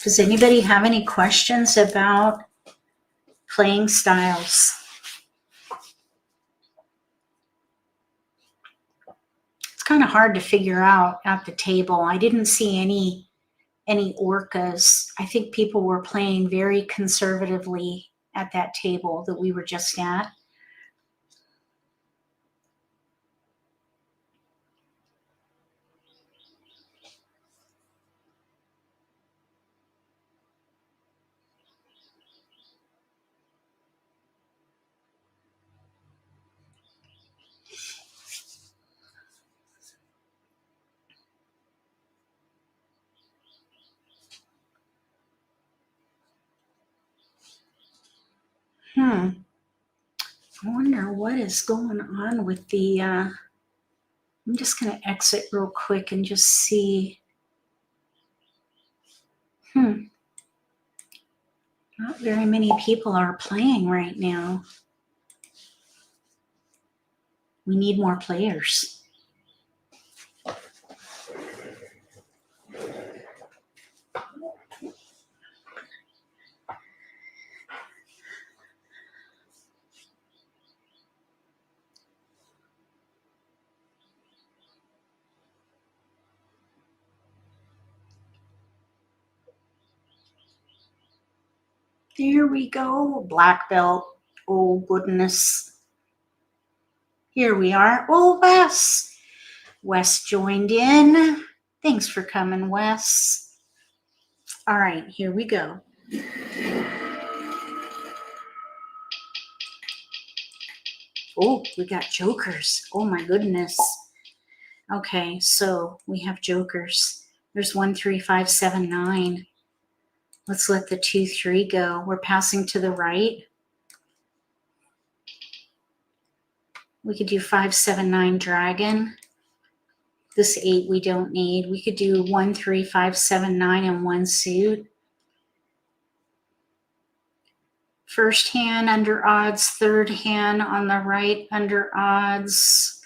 Does anybody have any questions about playing styles? It's kind of hard to figure out at the table. I didn't see any orcas. I think people were playing very conservatively at that table that we were just at. I wonder what is going on with the, I'm just going to exit real quick and just see. Not very many people are playing right now. We need more players. There we go, black belt. Oh, goodness. Here we are. Oh, Wes. Wes joined in. Thanks for coming, Wes. All right, here we go. Oh, we got jokers. Oh, my goodness. Okay, so we have jokers. There's 1, 3, 5, 7, 9. Let's let the 2, 3 go. We're passing to the right. We could do 5, 7, 9 dragon. This 8 we don't need. We could do 1, 3, 5, 7, 9 and 1 suit. First hand under odds, third hand on the right under odds.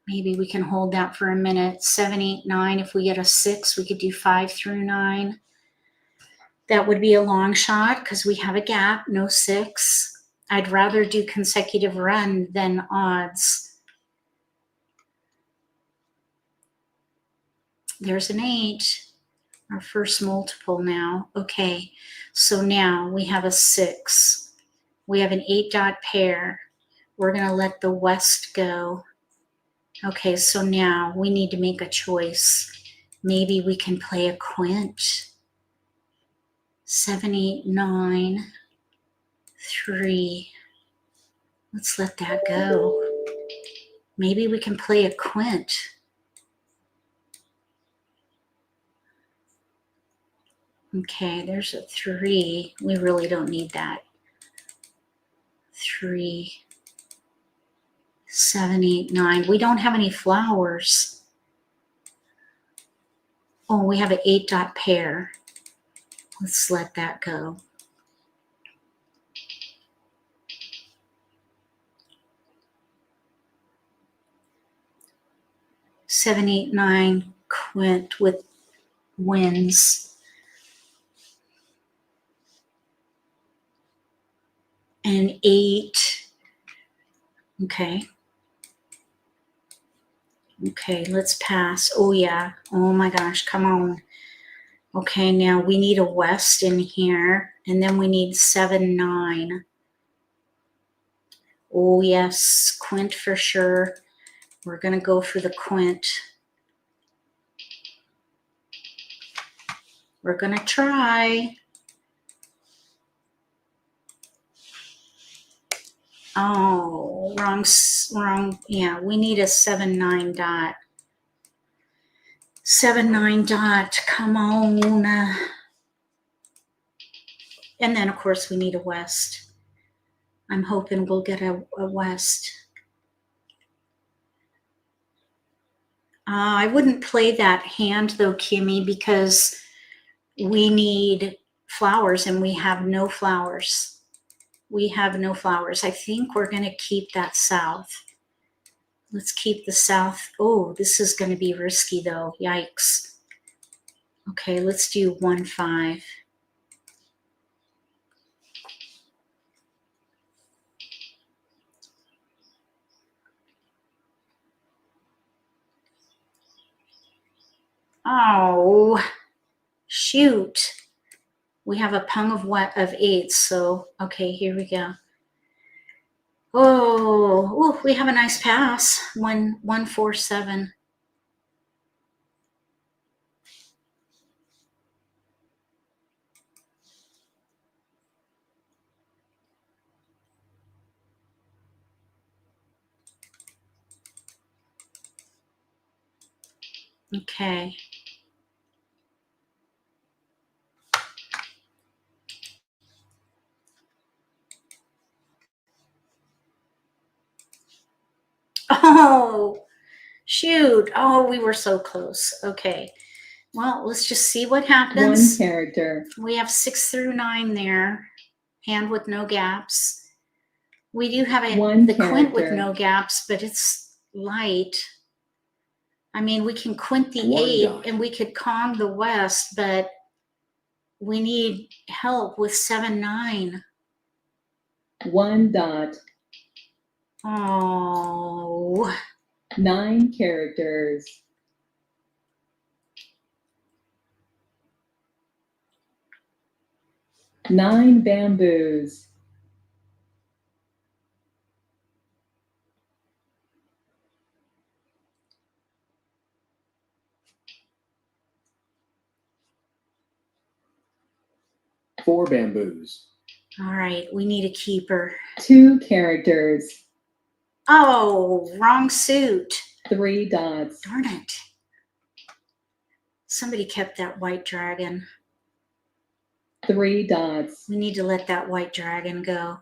Maybe we can hold that for a minute. 7, 8, 9. If we get a 6, we could do 5 through 9. That would be a long shot because we have a gap, no 6. I'd rather do consecutive run than odds. There's an 8, our first multiple now. Okay, so now we have a 6. We have an 8 dot pair. We're going to let the west go. Okay, so now we need to make a choice. Maybe we can play a quint. 7, 8, 9, 3. Let's let that go. Maybe we can play a quint. Okay, there's a 3. We really don't need that. 3, 7, 8, 9. We don't have any flowers. Oh, we have an 8 dot pair. Let's let that go. Seven, 8, 9 quint with wins. And 8. Okay. Okay, let's pass. Oh, yeah. Oh, my gosh. Come on. Okay, now we need a west in here. And then we need 7, 9. Oh yes, quint for sure. We're gonna go for the quint. We're gonna try. Oh, wrong. Yeah, we need a 7/9 dot. 7/9 dot, come on. And then of course we need a west. I'm hoping we'll get a west. I wouldn't play that hand though, Kimmy, because we need flowers and we have no flowers. We have no flowers. I think we're going to keep that south. Let's keep the south. Oh, this is going to be risky though. Yikes. Okay, let's do 1/5. Oh, shoot. We have a pung of 8s, so okay, here we go. Oh, we have a nice pass. 1/4/7. Okay. Oh, shoot. Oh, we were so close. Okay. Well, let's just see what happens. 1 character. We have 6 through 9 there. Hand with no gaps. We do have the quint with no gaps, but it's light. I mean, we can quint the 8 and we could Kong the west, but we need help with 7/9. 1 dot. Oh. 9 characters. Nine bamboos. Four bamboos. All right, we need a keeper. 2 characters. Oh, wrong suit. 3 dots. Darn it. Somebody kept that white dragon. 3 dots. We need to let that white dragon go.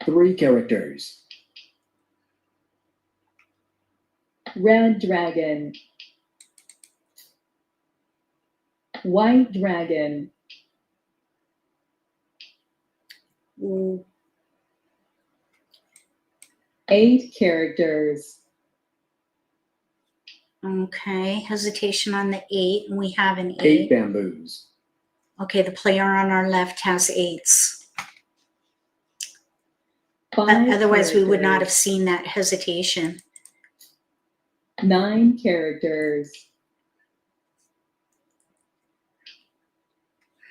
3 characters. Red dragon. White dragon. Ooh. 8 characters. Okay, hesitation on the 8, and we have an 8. 8 bamboos. Okay, the player on our left has 8s. 5 Otherwise, we would not have characters. seen that hesitation. 9 characters.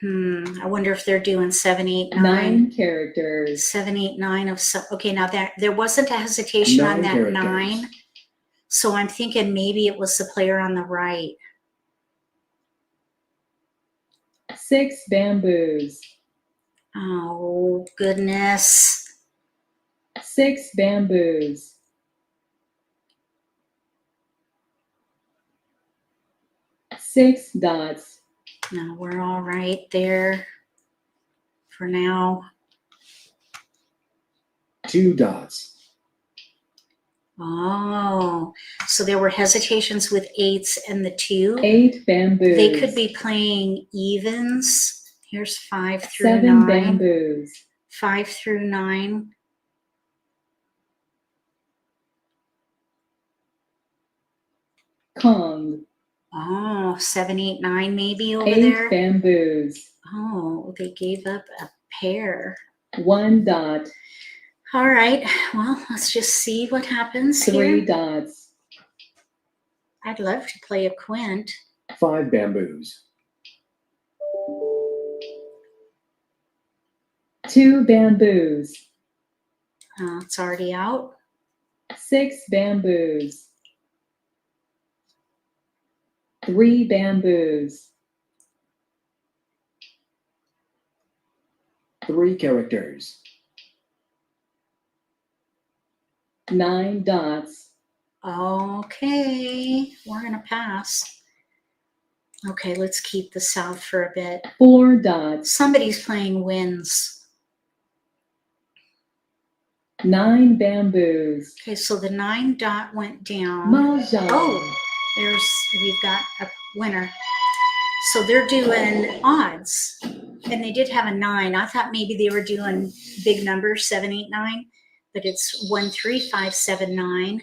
I wonder if they're doing 7, 8, 9. 9 characters. 7, 8, 9 of some. Okay, now there wasn't a hesitation on 9 that characters. 9. So I'm thinking maybe it was the player on the right. 6 bamboos. Oh, goodness. 6 bamboos. 6 dots. No, we're all right there for now. 2 dots. Oh, so there were hesitations with 8s and the 2. 8 bamboos. They could be playing evens. Here's 5 through 7 9. bamboos. 5 through 9. Kong. Oh, 7, 8, 9 maybe over 8 there. bamboos. Oh, they gave up a pair. 1 dot. All right, well, let's just see what happens 3 here. dots. I'd love to play a quint. 5 bamboos. 2 bamboos. It's already out. 6 bamboos. 3 bamboos. 3 characters. 9 dots. Okay, we're gonna pass. Okay, let's keep the south for a bit. 4 dots. Somebody's playing winds. 9 bamboos. Okay, so the 9 dot went down. Mah Jongg. Oh, we've got a winner. So they're doing odds, and they did have a 9. I thought maybe they were doing big numbers, 7, 8, 9, but it's 1, 3, 5, 7, 9.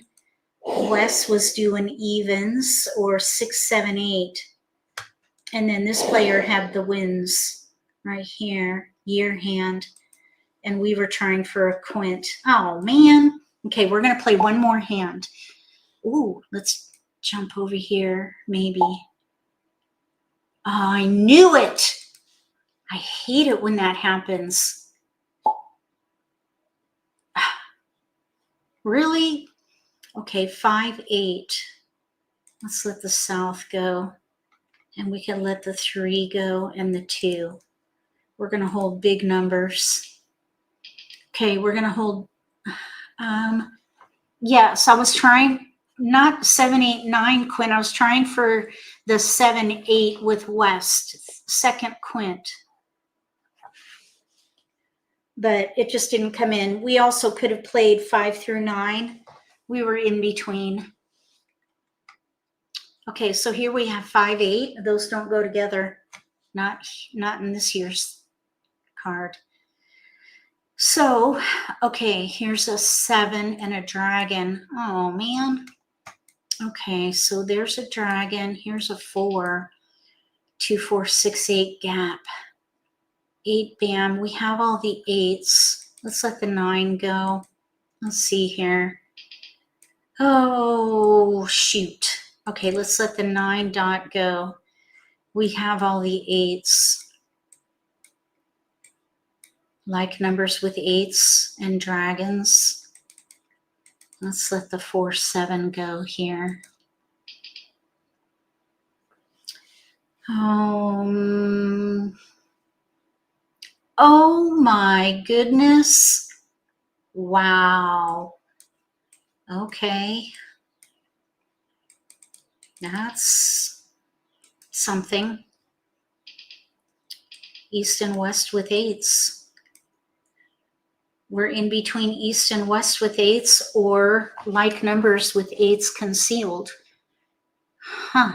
Wes was doing evens, or 6, 7, 8. And then this player had the wins right here, year hand, and we were trying for a quint. Oh man. Okay, we're gonna play one more hand. Ooh, let's jump over here, maybe. Oh, I knew it. I hate it when that happens. Really? Okay, 5, 8. Let's let the south go. And we can let the 3 go and the 2. We're going to hold big numbers. Okay, we're going to hold, yes, I was trying, not 7, 8, 9 quint. I was trying for the 7, 8 with West, second quint. But it just didn't come in. We also could have played 5 through 9. We were in between. Okay, so here we have 5, 8. Those don't go together. Not in this year's card. So, okay, here's a 7 and a dragon. Oh, man. Okay, so there's a dragon. Here's a 4. 2, 4, 6, 8 gap. 8 bam. We have all the 8s. Let's let the 9 go. Let's see here. Oh, shoot. Okay, let's let the 9 dot go. We have all the 8s. Like numbers with 8s and dragons. Let's let the 4, 7 go here. Oh my goodness. Wow. Okay. That's something. East and West with 8s. We're in between East and West with 8s, or like numbers with 8s concealed. Huh.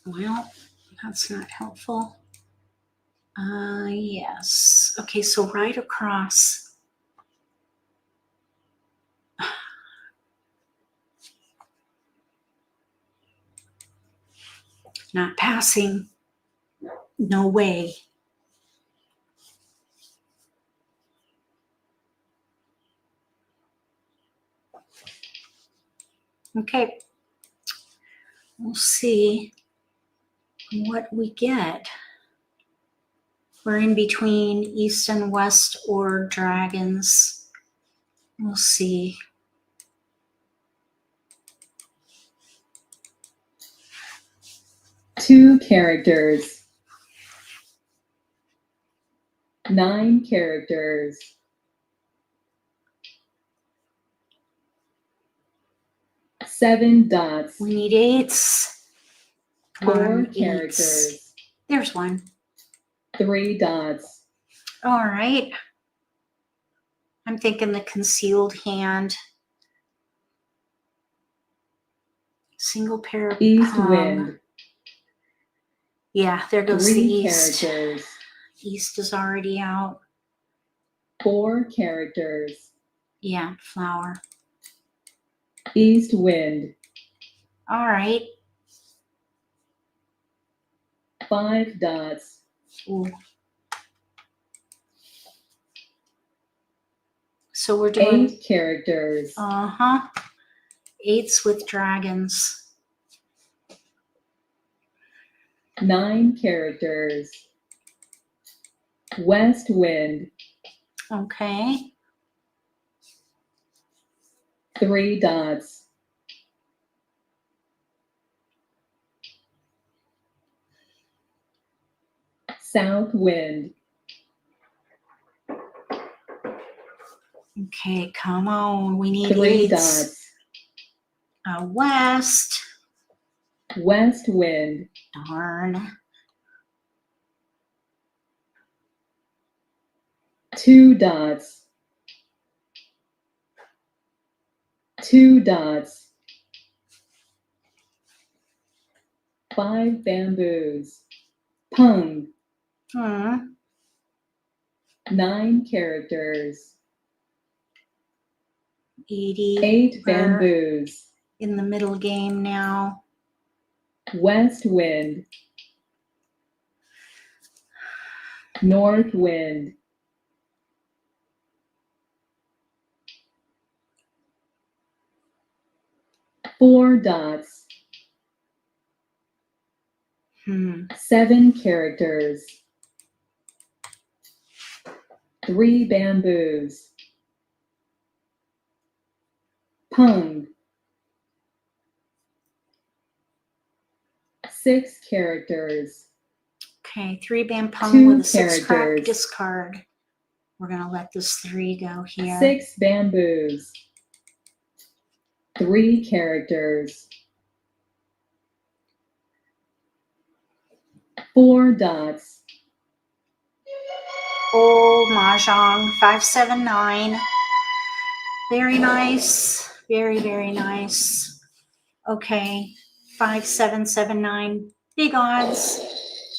Well, that's not helpful. Yes. Okay, so right across. Not passing. No way. Okay. We'll see what we get. We're in between East and West or dragons. We'll see. Two characters. 9 characters. 7 dots. We need 8s. Come 4 on, 8s. characters. There's 1. 3 dots. All right. I'm thinking the concealed hand. Single pair of East palm. wind. Yeah, there goes 3 the East. characters. East is already out. 4 characters. Yeah, flower. East wind. All right. 5 dots. Ooh. So we're doing 8 characters. 8s with dragons. 9 characters. West wind. Okay. 3 dots. South wind. Okay, come on. We need 3 8s. dots. West. West wind. Darn. 2 dots. 2 dots. 5 bamboos. Pung. 9 characters. 80. 8 We're bamboos. in the middle game now. West wind. North wind. 4 dots. 7 characters. 3 bamboos. Pung. 6 characters. Okay, 3 bampung 2 with a 6 crack characters. discard. We're going to let this 3 go here. 6 bamboos. 3 characters. 4 dots. Oh, Mah Jongg, 579. Very nice. Very, very nice. Okay, 5779. Big odds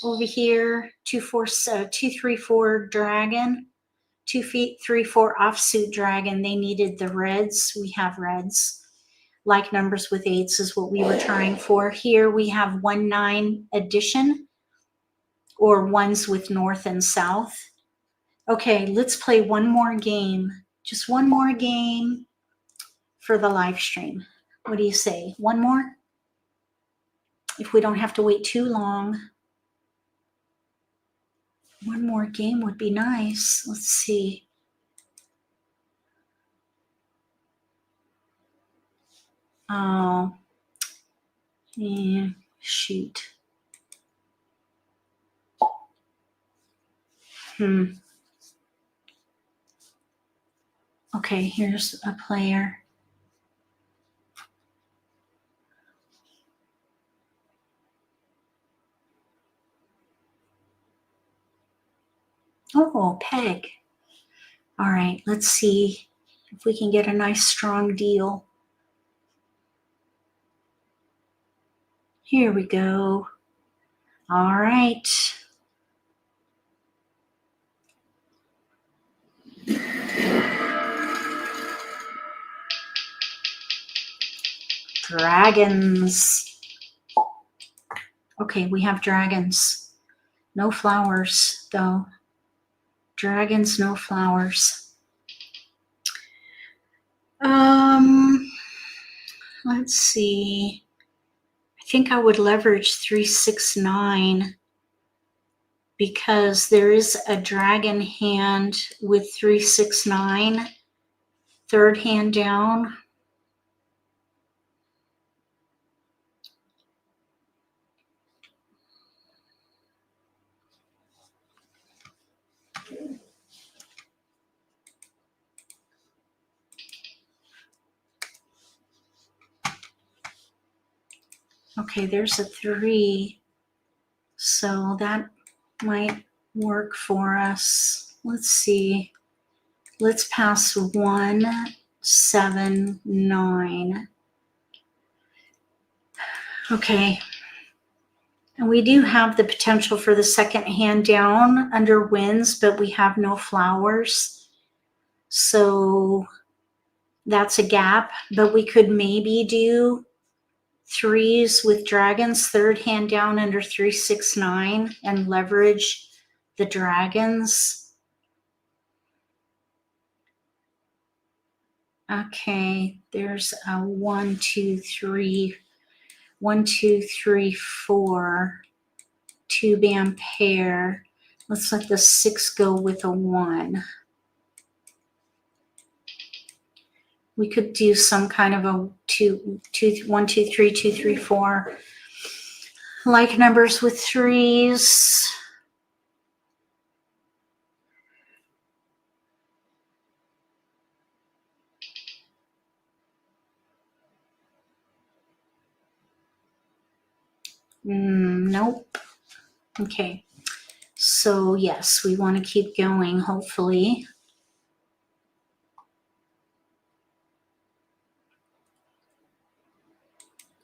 over here. 234 dragon. 2 feet 3-4 offsuit dragon. They needed the reds. We have reds. Like numbers with 8s is what we were trying for. Here we have 1-9 addition, or 1s with north and south. Okay, let's play one more game. Just one more game for the live stream. What do you say? One more? If we don't have to wait too long. One more game would be nice. Let's see. Oh, yeah, shoot. Okay, here's a player. Oh, peg. All right, let's see if we can get a nice strong deal. Here we go. All right. Dragons. Okay, we have dragons. No flowers, though. Dragons, no flowers. Let's see. I think I would leverage 369 because there is a dragon hand with 369. Third hand down. Okay, there's a 3. So that might work for us. Let's see. Let's pass 1, 7, 9. Okay. And we do have the potential for the second hand down under winds, but we have no flowers. So that's a gap, but we could maybe do 3s with dragons, third hand down under 369 and leverage the dragons. Okay, there's a 1, 2, 3, 1, 2, 3, 4, 2-band pair. Let's let the 6 go with a 1. We could do some kind of a 1, 2, 3, 2, 3, 4. Like numbers with 3s. Nope. Okay. So yes, we want to keep going, hopefully.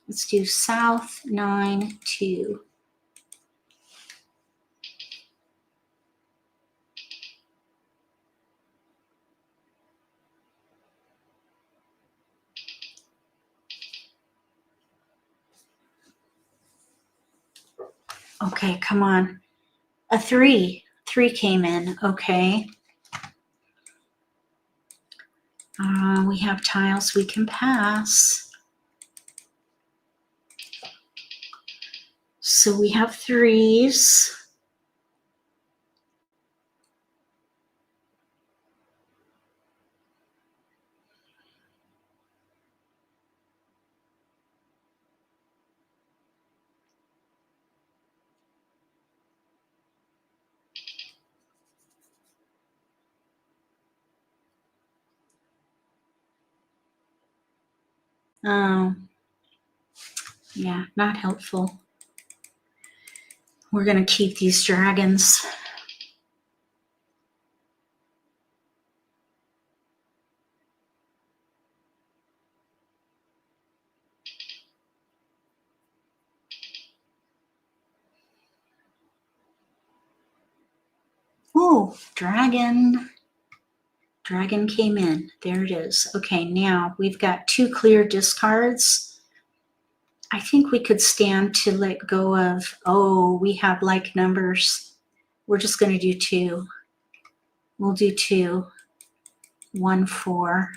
Let's do south 9, 2. Okay, come on. A 3. 3 came in. Okay. We have tiles we can pass. So we have 3s. Yeah, not helpful. We're going to keep these dragons. Oh, dragon. Dragon came in. There it is. Okay, now we've got 2 clear discards. I think we could stand to let go of, we have like numbers. We're just going to do 2. We'll do 2. 1, 4.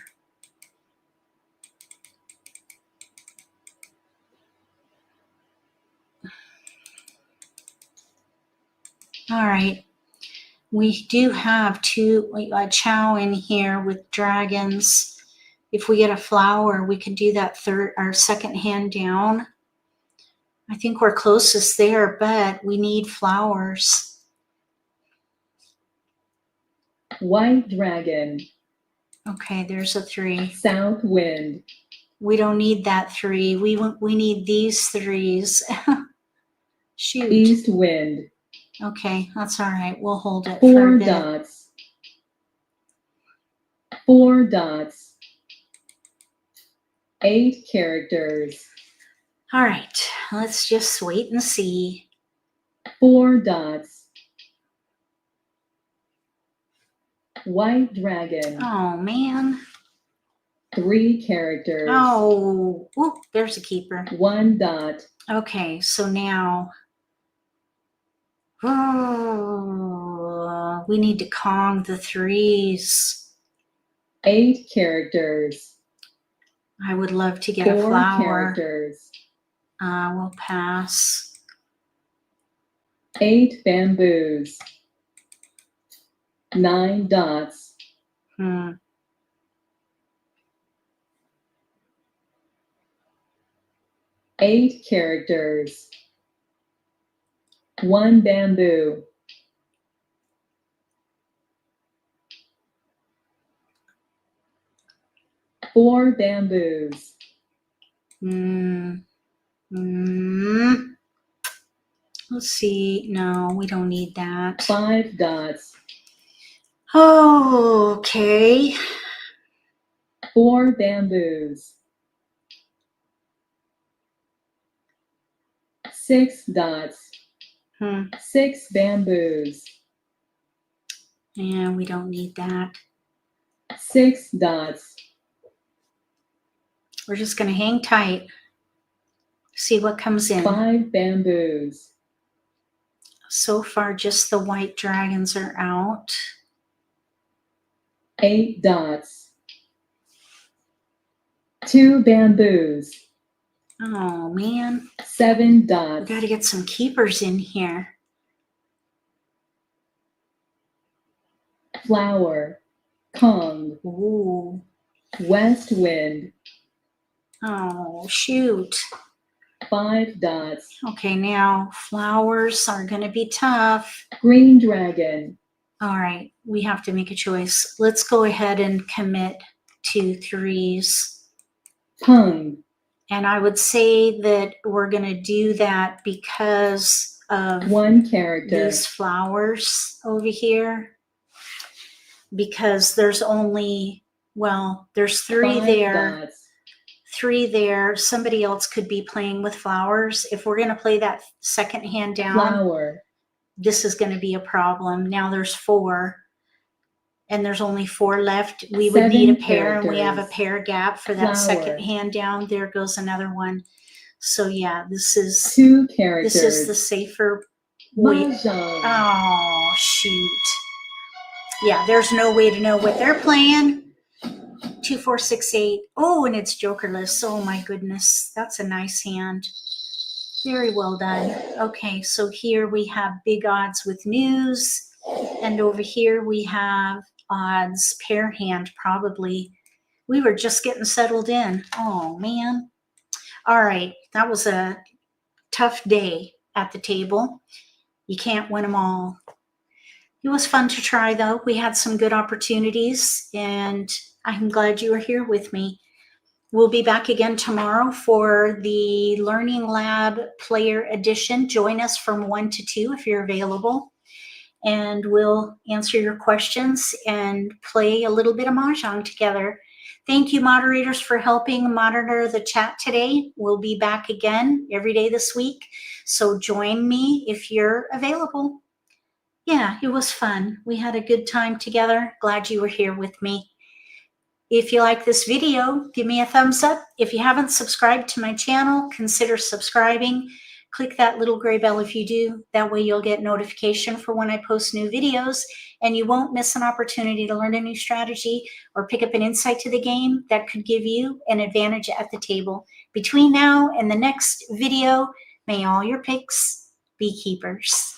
All right. We do have 2 chow in here with dragons. If we get a flower, we can do that second hand down. I think we're closest there, but we need flowers. White dragon. Okay, there's a 3. South wind. We don't need that 3. We need these 3s. Shoot. East wind. Okay, that's all right. We'll hold it 4 for a bit. dots. 4 dots. 8 characters. All right, let's just wait and see. 4 dots. White dragon. Oh, man. 3 characters. Oh, there's a keeper. 1 dot. Okay, so now we need to Kong the 3s. 8 characters. I would love to get a 4 flower. characters. We'll pass. 8 bamboos. 9 dots. 8 characters. 1 bamboo. 4 bamboos. Let's see. No, we don't need that. 5 dots. Okay. 4 bamboos. 6 dots. 6 bamboos. Yeah, we don't need that. 6 dots. We're just going to hang tight. See what comes in. 5 bamboos. So far, just the white dragons are out. 8 dots. 2 bamboos. Oh, man. 7 We dots. got to get some keepers in here. Flower. Kong. Ooh. West wind. Oh, shoot. 5 dots. Okay, now flowers are going to be tough. Green dragon. All right, we have to make a choice. Let's go ahead and commit to 3s. Pung. And I would say that we're going to do that because of 1 character. these flowers over here. Because there's only, well, there's 3 5 there. dots. 3 there. Somebody else could be playing with flowers. If we're going to play that second hand down, Flower. this is going to be a problem. Now there's 4, and there's only 4 left. We would 7 need a pair, and we have a characters. pair gap for that Flower. second hand down. There goes another one. So yeah, this is 2 characters. this is the safer way. Mahjong. Oh shoot! Yeah, there's no way to know what they're playing. 2, 4, 6, 8. Oh, and it's jokerless. Oh my goodness, that's a nice hand. Very well done. Okay, so here we have big odds with news, and over here we have odds pair hand probably. We were just getting settled in. Oh man. All right, that was a tough day at the table. You can't win them all. It was fun to try though. We had some good opportunities, and I'm glad you were here with me. We'll be back again tomorrow for the Learning Lab Player Edition. Join us from 1 to 2 if you're available, and we'll answer your questions and play a little bit of Mahjong together. Thank you, moderators, for helping monitor the chat today. We'll be back again every day this week, so join me if you're available. Yeah, it was fun. We had a good time together. Glad you were here with me. If you like this video, give me a thumbs up. If you haven't subscribed to my channel, consider subscribing. Click that little gray bell if you do. That way you'll get notification for when I post new videos, and you won't miss an opportunity to learn a new strategy or pick up an insight to the game that could give you an advantage at the table. Between now and the next video, may all your picks be keepers.